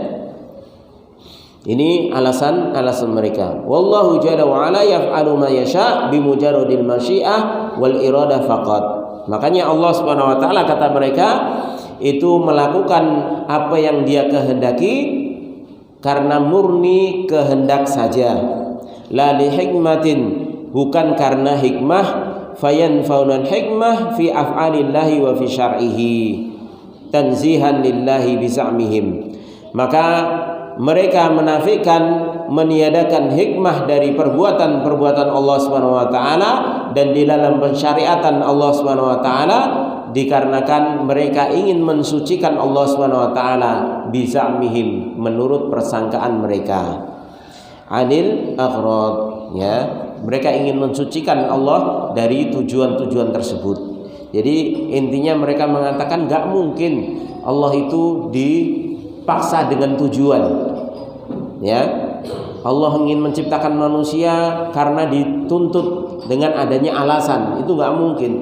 Ini alasan mereka. Wallahu jalla wa ala yaf'alu ma yasha bimujarradil masyiah wal irada faqat. Makanya Allah Subhanahu wa taala kata mereka itu melakukan apa yang Dia kehendaki karena murni kehendak saja. La li hikmatin, bukan karena hikmah. Fayanfaunal hikmah fi af'alillahi wa fi syar'ihi tanzihan lillahi bizamihim. Maka mereka menafikan, meniadakan hikmah dari perbuatan-perbuatan Allah Subhanahu wa taala dan di dalam pensyariatan Allah Subhanahu wa taala dikarenakan mereka ingin mensucikan Allah Subhanahu wa taala bizamihim, menurut persangkaan mereka. Anil aghrad, ya. Mereka ingin mensucikan Allah dari tujuan-tujuan tersebut. Jadi intinya mereka mengatakan enggak mungkin Allah itu dipaksa dengan tujuan. Ya. Allah ingin menciptakan manusia karena dituntut dengan adanya alasan. Itu enggak mungkin.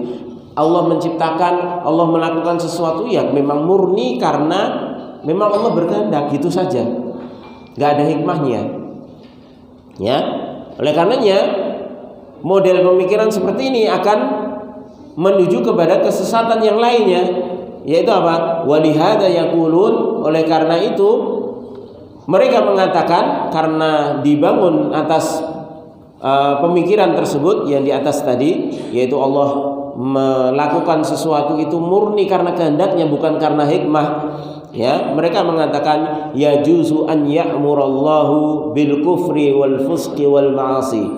Allah menciptakan, Allah melakukan sesuatu ya memang murni karena memang Allah berkehendak, gitu saja. Enggak ada hikmahnya. Ya. Oleh karenanya model pemikiran seperti ini akan menuju kepada kesesatan yang lainnya, yaitu apa? Walihada yaqulun, oleh karena itu mereka mengatakan karena dibangun atas pemikiran tersebut yang di atas tadi, yaitu Allah melakukan sesuatu itu murni karena kehendaknya, bukan karena hikmah. Ya, mereka mengatakan ya juzu an ya'murallahu bil kufri wal fusqi wal ma'asi.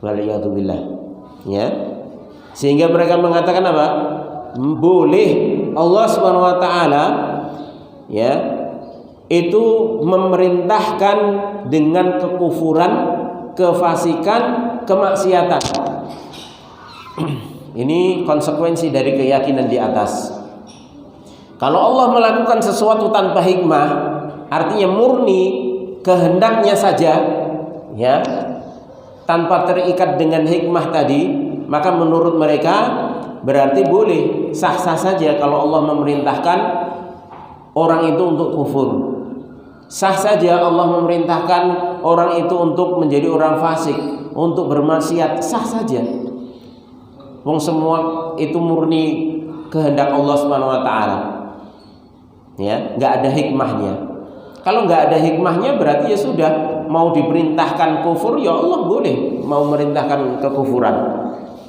Waliyadu billah. Ya. Sehingga mereka mengatakan apa? Boleh Allah Subhanahu wa taala ya itu memerintahkan dengan kekufuran, kefasikan, kemaksiatan. Ini konsekuensi dari keyakinan di atas. Kalau Allah melakukan sesuatu tanpa hikmah, artinya murni kehendaknya saja, ya, tanpa terikat dengan hikmah tadi, maka menurut mereka berarti boleh, sah-sah saja kalau Allah memerintahkan orang itu untuk kufur. Sah saja Allah memerintahkan orang itu untuk menjadi orang fasik, untuk bermaksiat, sah saja. Wong semua itu murni kehendak Allah Subhanahu wa taala. Ya, enggak ada hikmahnya. Kalau enggak ada hikmahnya berarti ya sudah, mau diperintahkan kufur ya Allah boleh, mau merintahkan kekufuran.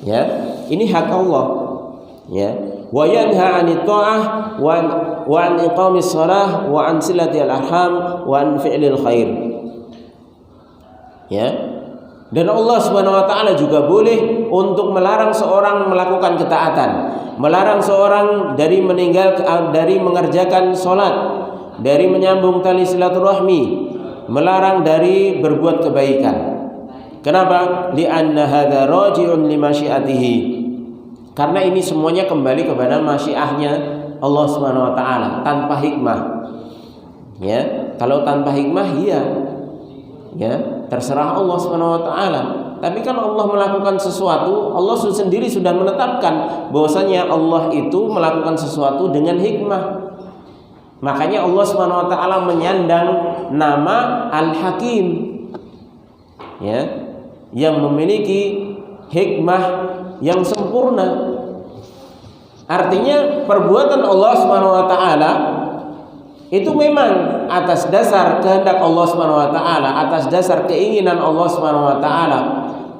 Ya, ini hak Allah. Ya, wa yanha 'anit tha'ah wa an iqamis shalah wa an silatil arham wa an fi'lil khair. Ya. Dan Allah Subhanahu wa taala juga boleh untuk melarang seorang melakukan ketaatan, melarang seorang dari dari mengerjakan salat, dari menyambung tali silaturahmi, melarang dari berbuat kebaikan. Kenapa? Li'anna hadza raji'un li masyiatihi. Karena ini semuanya kembali kepada masyiahnya Allah Subhanahu wa taala tanpa hikmah. Ya, kalau tanpa hikmah iya. Ya, terserah Allah Subhanahu wa taala. Tapi kan Allah melakukan sesuatu, Allah sendiri sudah menetapkan bahwasanya Allah itu melakukan sesuatu dengan hikmah. Makanya Allah Subhanahu wa taala menyandang nama Al-Hakim. Ya, yang memiliki hikmah yang sempurna. Artinya perbuatan Allah Subhanahu wa taala itu memang atas dasar kehendak Allah Subhanahu wa taala, atas dasar keinginan Allah Subhanahu wa taala.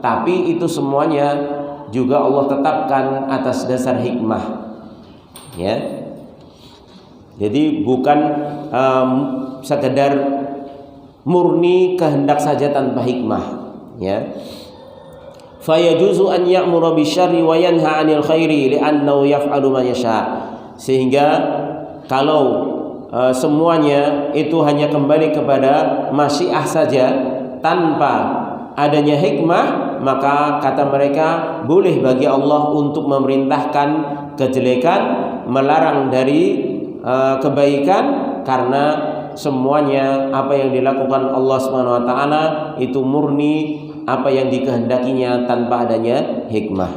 Tapi itu semuanya juga Allah tetapkan atas dasar hikmah. Ya. Jadi bukan sekedar murni kehendak saja tanpa hikmah, ya. Fa yajuzu an ya'mura bisyarri wa yanha 'anil khairi li'annahu yaf'alu ma yasha. Sehingga kalau semuanya itu hanya kembali kepada masyiah saja tanpa adanya hikmah, maka kata mereka boleh bagi Allah untuk memerintahkan kejelekan, melarang dari kebaikan karena semuanya apa yang dilakukan Allah Subhanahu wa taala itu murni apa yang dikehendakinya tanpa adanya hikmah.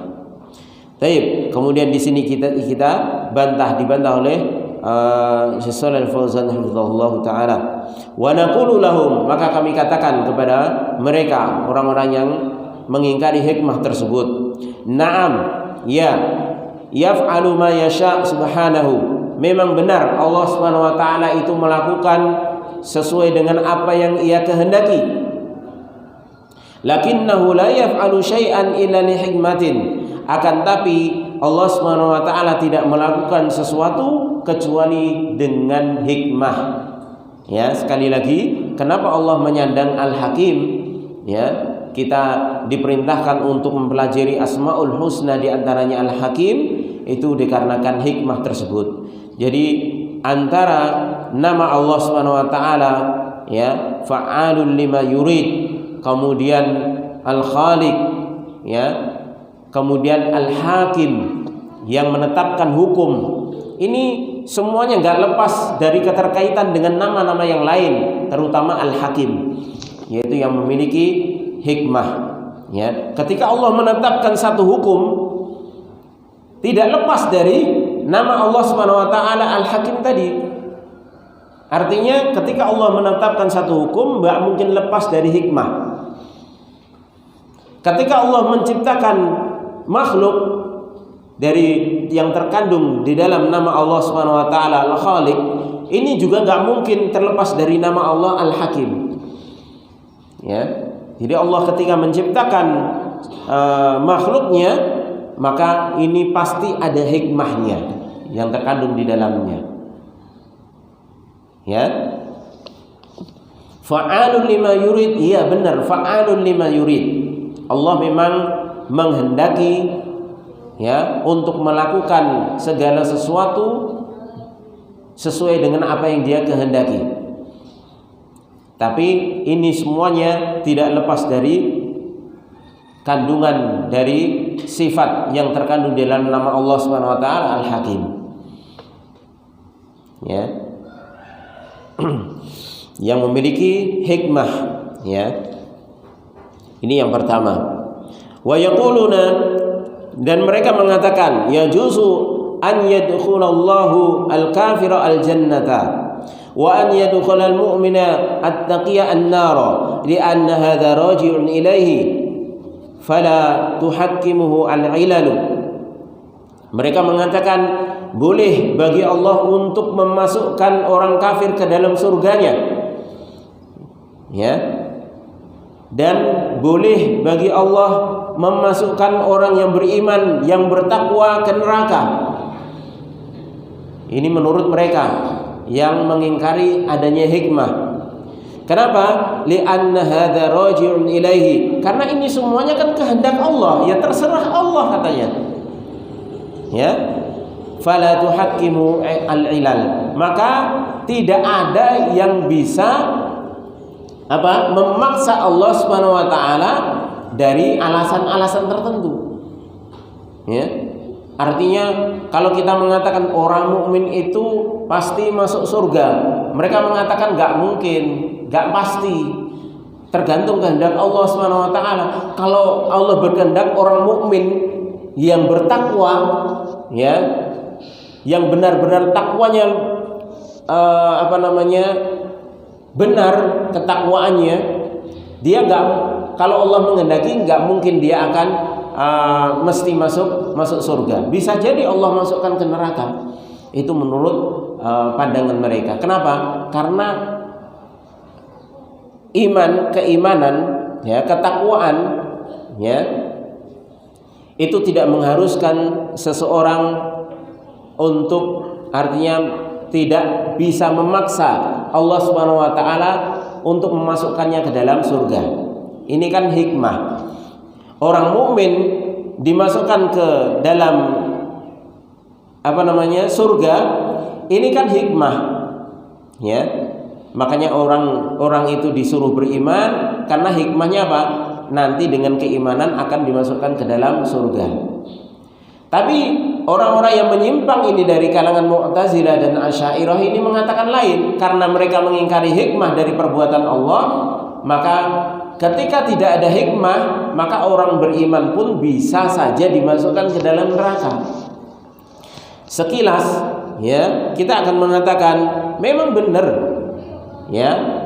Baik, kemudian di sini kita dibantah oleh Syekh Shalih Al-Fauzan hafizahullah taala. Wa naqulu lahum, maka kami katakan kepada mereka orang-orang yang mengingkari hikmah tersebut, na'am, ya, yaf'alu ma yasha subhanahu. Memang benar Allah Subhanahu wa taala itu melakukan sesuai dengan apa yang Ia kehendaki. Lakinnahu la yaf'alu syai'an illa li hikmatin. Akan tapi Allah Subhanahu wa taala tidak melakukan sesuatu kecuali dengan hikmah. Ya, sekali lagi, kenapa Allah menyandang Al-Hakim? Ya, kita diperintahkan untuk mempelajari Asmaul Husna, di antaranya Al-Hakim, itu dikarenakan hikmah tersebut. Jadi antara nama Allah Subhanahu wa taala, ya, fa'alul lima yurid, kemudian Al-Khaliq, ya, kemudian Al-Hakim yang menetapkan hukum, ini semuanya enggak lepas dari keterkaitan dengan nama-nama yang lain, terutama Al-Hakim, yaitu yang memiliki hikmah. Ya, ketika Allah menetapkan satu hukum, tidak lepas dari nama Allah Subhanahu wa taala Al-Hakim tadi. Artinya ketika Allah menetapkan satu hukum, enggak mungkin lepas dari hikmah. Ketika Allah menciptakan makhluk dari yang terkandung di dalam nama Allah Subhanahu wa taala Al-Khaliq, ini juga enggak mungkin terlepas dari nama Allah Al-Hakim. Ya. Jadi Allah ketika menciptakan makhluknya, maka ini pasti ada hikmahnya yang terkandung di dalamnya. Ya. Fa'alul lima yurid, iya benar, fa'alul lima yurid. Allah memang menghendaki, ya, untuk melakukan segala sesuatu sesuai dengan apa yang Dia kehendaki. Tapi ini semuanya tidak lepas dari kandungan dari sifat yang terkandung dalam nama Allah Subhanahu wa taala Al-Hakim. Ya. Yang memiliki hikmah, ya. Ini yang pertama. Wa yaquluna, dan mereka mengatakan, yajuzu an yadkhulallahu al-kafira al-jannata wa an yadkhula al-mu'mina at-taqiya an-nara li'anna hadha raji'un ilaihi fala tuhakkimuhu al-ilalu. Mereka mengatakan boleh bagi Allah untuk memasukkan orang kafir ke dalam surganya, ya, dan boleh bagi Allah memasukkan orang yang beriman, yang bertakwa ke neraka. Ini menurut mereka yang mengingkari adanya hikmah. Kenapa? Li'anna hadza raji'un ilaihi. Karena ini semuanya kan kehendak Allah, ya terserah Allah katanya. Ya. Fala tuhakkimu al-ilal. Maka tidak ada yang bisa memaksa Allah Subhanahu wa taala dari alasan-alasan tertentu. Ya. Artinya kalau kita mengatakan orang mukmin itu pasti masuk surga, mereka mengatakan enggak mungkin, enggak pasti. Tergantung kehendak Allah Subhanahu wa taala. Kalau Allah berkehendak orang mukmin yang bertakwa, ya, yang benar-benar takwanya benar ketakwaannya, dia enggak, kalau Allah menghendaki enggak mungkin dia akan mesti masuk surga. Bisa jadi Allah masukkan ke neraka. Itu menurut pandangan mereka. Kenapa? Karena keimanan, ya, ketakwaan, ya, itu tidak mengharuskan seseorang untuk, artinya tidak bisa memaksa Allah Subhanahu wa taala untuk memasukkannya ke dalam surga. Ini kan hikmah. Orang mukmin dimasukkan ke dalam surga, ini kan hikmah, ya. Makanya orang itu disuruh beriman karena hikmahnya apa? Nanti dengan keimanan akan dimasukkan ke dalam surga. Tapi orang-orang yang menyimpang ini dari kalangan Mu'tazilah dan Asy'ariyah ini mengatakan lain. Karena mereka mengingkari hikmah dari perbuatan Allah, maka ketika tidak ada hikmah, maka orang beriman pun bisa saja dimasukkan ke dalam neraka. Sekilas ya, kita akan mengatakan memang benar ya.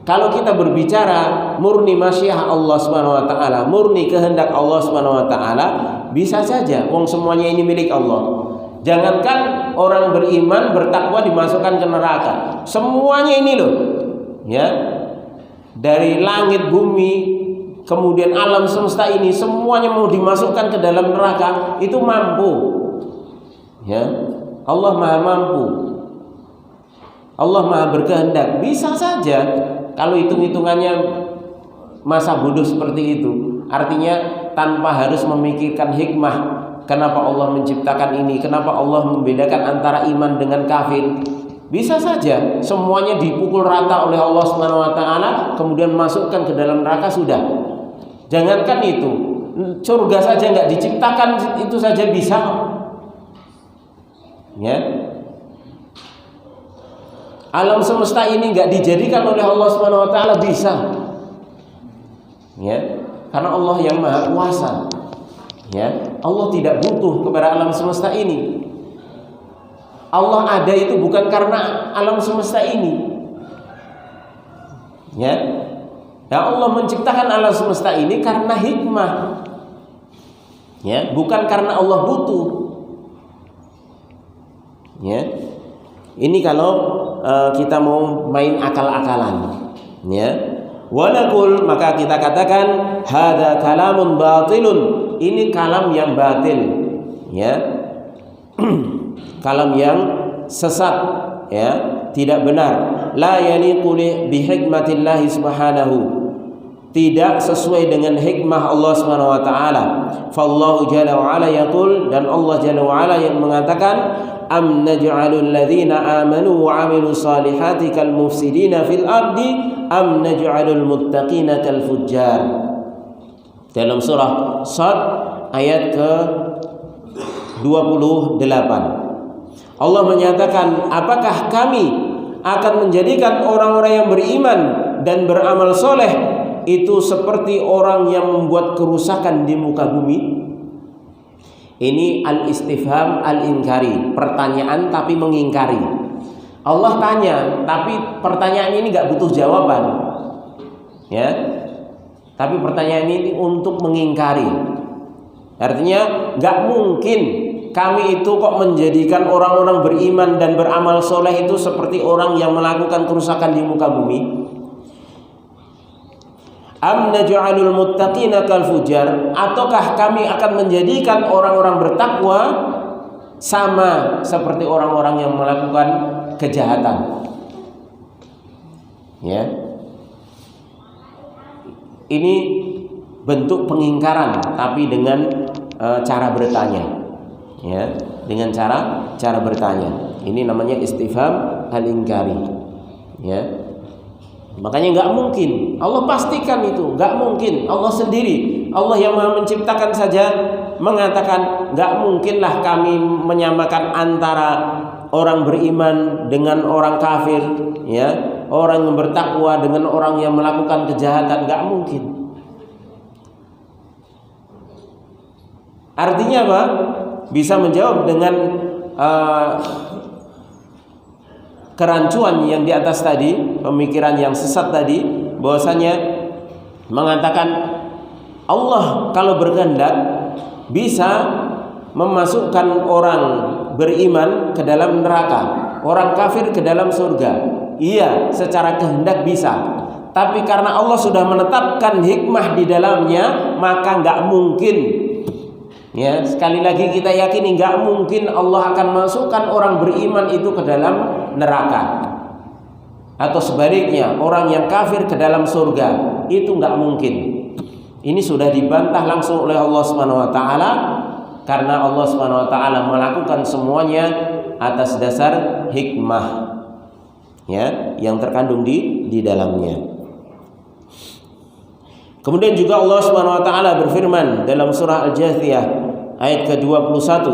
Kalau kita berbicara murni masyiah Allah Subhanahu wa taala, murni kehendak Allah Subhanahu wa taala, bisa saja wong semuanya ini milik Allah. Jangankan orang beriman bertakwa dimasukkan ke neraka. Semuanya ini loh. Ya. Dari langit, bumi, kemudian alam semesta ini semuanya mau dimasukkan ke dalam neraka, itu mampu. Ya. Allah Maha mampu. Allah Maha berkehendak. Bisa saja. Kalau hitung-hitungannya masa bodoh seperti itu, artinya tanpa harus memikirkan hikmah, kenapa Allah menciptakan ini, kenapa Allah membedakan antara iman dengan kafir. Bisa saja semuanya dipukul rata oleh Allah Subhanahu wa taala, kemudian masukkan ke dalam neraka sudah. Jangankan itu, surga saja nggak diciptakan itu saja bisa. Ya. Alam semesta ini nggak dijadikan oleh Allah Subhanahu wa taala bisa. Ya, karena Allah yang Maha Kuasa. Ya, Allah tidak butuh kepada alam semesta ini. Allah ada itu bukan karena alam semesta ini. Ya. Ya, Allah menciptakan alam semesta ini karena hikmah. Ya, bukan karena Allah butuh. Ya. Ini kalau kita mau main akal-akalan, ya. Walakul, maka kita katakan hadza kalamun batilun. Ini kalam yang batil, ya. Kalam yang sesat, ya, tidak benar. La yaliqu bi hikmatillah subhanahu. Tidak sesuai dengan hikmah Allah Subhanahu wa taala. Fallahu jalla wa ala yaqul, dan Allah jalla wa ala yang mengatakan am naj'alul ladzina amanu wa 'amilus solihati kal mufsidina fil ardi am naj'alul muttaqina kal fujjar. Dalam surah Shad ayat ke-28 Allah menyatakan, apakah kami akan menjadikan orang-orang yang beriman dan beramal soleh itu seperti orang yang membuat kerusakan di muka bumi? Ini al-istifham al-inkari, pertanyaan tapi mengingkari. Allah tanya, tapi pertanyaan ini nggak butuh jawaban, ya. Tapi pertanyaan ini untuk mengingkari. Artinya nggak mungkin kami itu kok menjadikan orang-orang beriman dan beramal soleh itu seperti orang yang melakukan kerusakan di muka bumi. Am naj'alul muttaqina kal fujar, ataukah kami akan menjadikan orang-orang bertakwa sama seperti orang-orang yang melakukan kejahatan? Ya. Ini bentuk pengingkaran tapi dengan cara bertanya. Ya, dengan cara bertanya. Ini namanya istifham al-inkari. Ya. Makanya nggak mungkin, Allah pastikan itu nggak mungkin. Allah sendiri, Allah yang Maha menciptakan saja mengatakan nggak mungkinlah kami menyamakan antara orang beriman dengan orang kafir, ya, orang yang bertakwa dengan orang yang melakukan kejahatan, nggak mungkin. Artinya apa? Bisa menjawab dengan kerancuan yang di atas tadi, pemikiran yang sesat tadi, bahwasanya mengatakan Allah kalau berkehendak bisa memasukkan orang beriman ke dalam neraka, orang kafir ke dalam surga. Iya, secara kehendak bisa. Tapi karena Allah sudah menetapkan hikmah di dalamnya, maka nggak mungkin. Ya, sekali lagi kita yakini nggak mungkin Allah akan masukkan orang beriman itu ke dalam neraka, atau sebaliknya orang yang kafir ke dalam surga. Itu nggak mungkin. Ini sudah dibantah langsung oleh Allah Subhanahu wa taala, karena Allah Subhanahu wa taala melakukan semuanya atas dasar hikmah, ya, yang terkandung di dalamnya. Kemudian juga Allah Subhanahu wa taala berfirman dalam surah Al-Jathiyah ayat ke-21,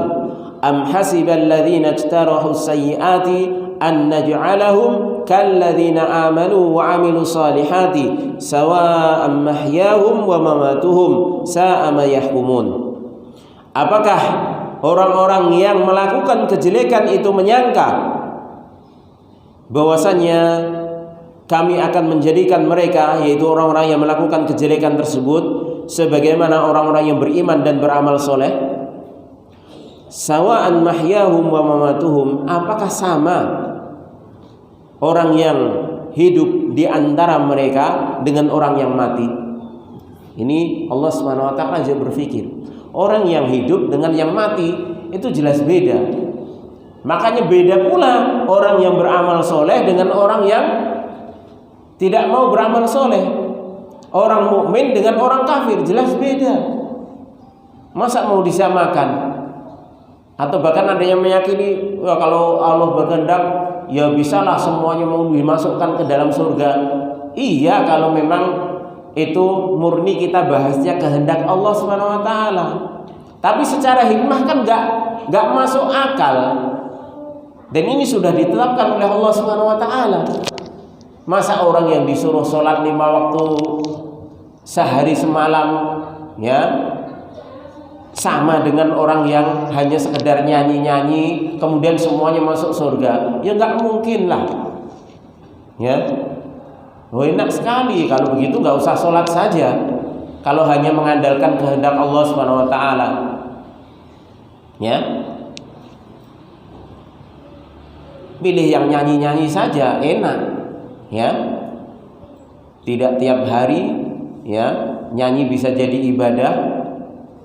am hasibal ladzina ijtarahu sayyiati an naj'alahum kalladzina amanu wa 'amilus salihati sawa'an mahyahum wa mamatuhum sa'a ma yahkumun. Apakah orang-orang yang melakukan kejelekan itu menyangka bahwasanya kami akan menjadikan mereka, yaitu orang-orang yang melakukan kejelekan tersebut, sebagaimana orang-orang yang beriman dan beramal soleh? Sawa'an mahyahum wa mamatuhum, apakah sama orang yang hidup di antara mereka dengan orang yang mati? Ini Allah Subhanahu wa taala aja berpikir, orang yang hidup dengan yang mati itu jelas beda. Makanya beda pula orang yang beramal soleh dengan orang yang tidak mau beramal soleh. Orang mukmin dengan orang kafir jelas beda. Masa mau disamakan? Atau bahkan ada yang meyakini, wah, kalau Allah berkehendak ya bisalah semuanya mau dimasukkan ke dalam surga. Iya, kalau memang itu murni kita bahasnya kehendak Allah Subhanahu wa taala. Tapi secara hikmah kan enggak masuk akal. Dan ini sudah ditetapkan oleh Allah Subhanahu wa taala. Masa orang yang disuruh sholat 5 waktu sehari semalam ya sama dengan orang yang hanya sekedar nyanyi-nyanyi kemudian semuanya masuk surga? Ya nggak mungkin lah. Ya, oh, enak sekali kalau begitu, nggak usah sholat saja. Kalau hanya mengandalkan kehendak Allah Subhanahu wa taala. Ya. Pilih yang nyanyi-nyanyi saja, enak. Ya, tidak tiap hari ya nyanyi bisa jadi ibadah.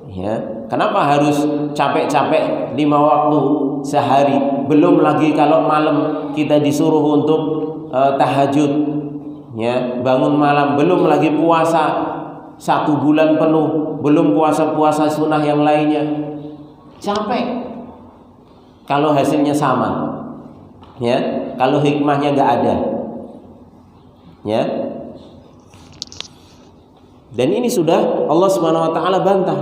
Ya, kenapa harus capek-capek 5 waktu sehari? Belum lagi kalau malam kita disuruh untuk tahajud, ya, bangun malam. Belum lagi puasa 1 bulan penuh, belum puasa-puasa sunnah yang lainnya. Capek kalau hasilnya sama. Ya, kalau hikmahnya nggak ada. Ya. Dan ini sudah Allah Subhanahu wa taala bantah.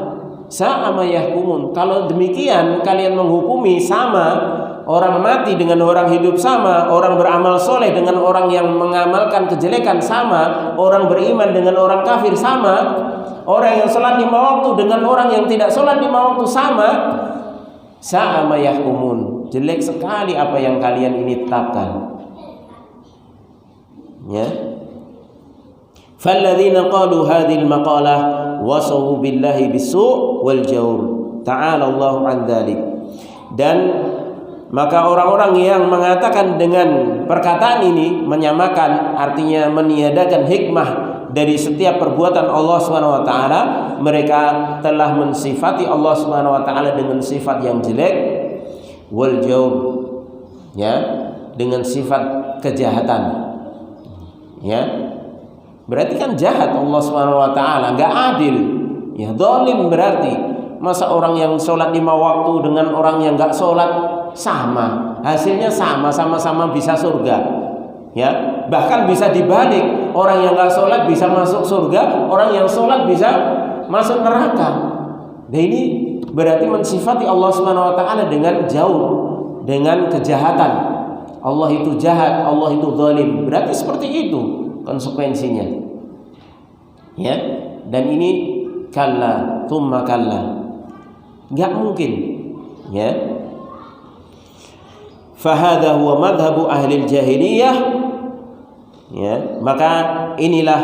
Sa'a ma yahkumun. Kalau demikian kalian menghukumi sama, orang mati dengan orang hidup sama, orang beramal soleh dengan orang yang mengamalkan kejelekan sama, orang beriman dengan orang kafir sama, orang yang sholat 5 waktu dengan orang yang tidak sholat 5 waktu sama. Sa'a ma yahkumun. Jelek sekali apa yang kalian ini tetapkan. Ya. Falladzina qalu hadhil maqalah wasaw billahi bisu' wal jawr. Ta'ala Allahu an dzalik. Dan maka orang-orang yang mengatakan dengan perkataan ini menyamakan, artinya meniadakan hikmah dari setiap perbuatan Allah Subhanahu wa taala, mereka telah mensifati Allah Subhanahu wa taala dengan sifat yang jelek, wal jawr, ya, dengan sifat kejahatan. Ya, berarti kan jahat Allah Subhanahu wa taala, enggak adil. Ya, zalim berarti. Masa orang yang sholat 5 waktu dengan orang yang enggak sholat sama, hasilnya sama-sama bisa surga. Ya, bahkan bisa dibalik, orang yang enggak sholat bisa masuk surga, orang yang sholat bisa masuk neraka. Nah, ini berarti mensifati Allah Subhanahu wa taala dengan jauh, dengan kejahatan. Allah itu jahat, Allah itu zalim. Berarti seperti itu konsekuensinya. Ya, dan ini kalla thumma kalla. Enggak mungkin. Ya. Fa hadha huwa madhhabu ahli jahiliyah. Ya, maka inilah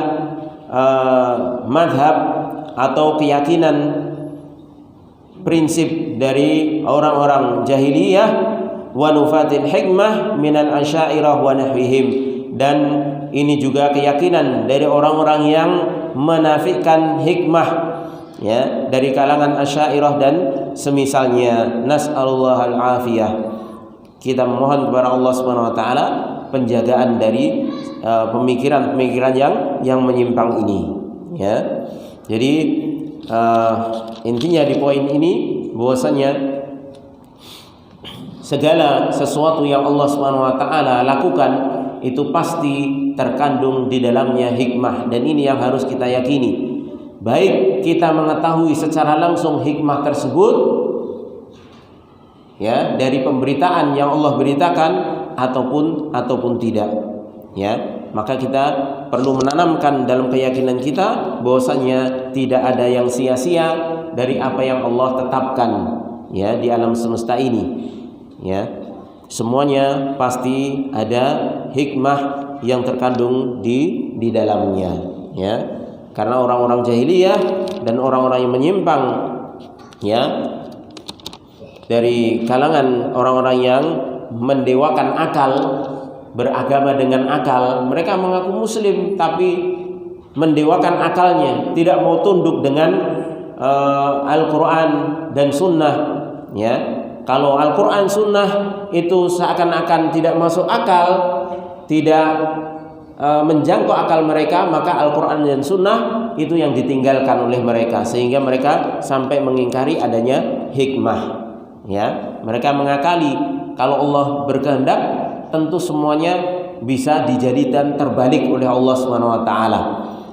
madhab atau keyakinan prinsip dari orang-orang jahiliyah wa nufatil hikmah minal asy'ariyah wa nahwihim. Dan ini juga keyakinan dari orang-orang yang menafikan hikmah, ya, dari kalangan asy'ariyah dan semisalnya. Nas'alullahal afiyah. Kita memohon kepada Allah Subhanahu wa taala penjagaan dari pemikiran-pemikiran yang menyimpang ini, ya. Jadi intinya di poin ini bahwasanya segala sesuatu yang Allah Subhanahu wa taala lakukan itu pasti terkandung di dalamnya hikmah, dan ini yang harus kita yakini. Baik kita mengetahui secara langsung hikmah tersebut ya, dari pemberitaan yang Allah beritakan ataupun tidak, ya. Maka kita perlu menanamkan dalam keyakinan kita bahwasanya tidak ada yang sia-sia dari apa yang Allah tetapkan, ya, di alam semesta ini, ya. Semuanya pasti ada hikmah yang terkandung di dalamnya, ya. Karena orang-orang jahiliyah dan orang-orang yang menyimpang, ya, dari kalangan orang-orang yang mendewakan akal, beragama dengan akal, mereka mengaku muslim tapi mendewakan akalnya, tidak mau tunduk dengan Al-Quran dan Sunnah, ya. Kalau Al-Quran Sunnah itu seakan-akan tidak masuk akal, tidak menjangkau akal mereka, maka Al-Quran dan Sunnah itu yang ditinggalkan oleh mereka, sehingga mereka sampai mengingkari adanya hikmah, ya. Mereka mengakali kalau Allah berkehendak tentu semuanya bisa dijadikan terbalik oleh Allah Subhanahu wa taala.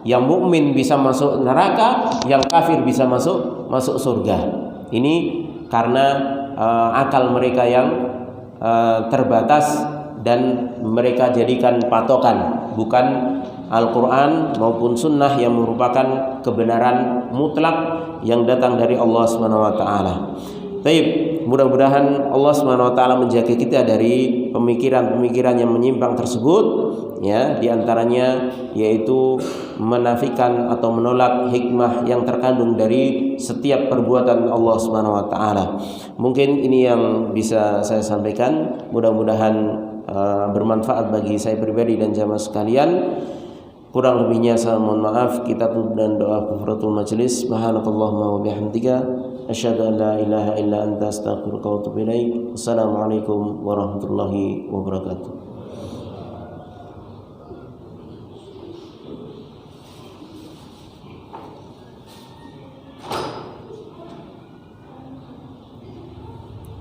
Yang mukmin bisa masuk neraka, yang kafir bisa masuk surga. Ini karena akal mereka yang terbatas dan mereka jadikan patokan bukan Al-Quran maupun Sunnah yang merupakan kebenaran mutlak yang datang dari Allah Subhanahu wa taala. Baik, mudah-mudahan Allah Subhanahu wa taala menjaga kita dari pemikiran-pemikiran yang menyimpang tersebut, ya, di antaranya yaitu menafikan atau menolak hikmah yang terkandung dari setiap perbuatan Allah Subhanahu wa taala. Mungkin ini yang bisa saya sampaikan, mudah-mudahan bermanfaat bagi saya pribadi dan jamaah sekalian. Kurang lebihnya saya mohon maaf. Kita tutup dan doa kafaratul majelis. Subhanakallahumma wa bihamdika asyhadu an la ilaha illa anta astaghfiruka wa atubu ilaik. Wassalamualaikum warahmatullahi wabarakatuh.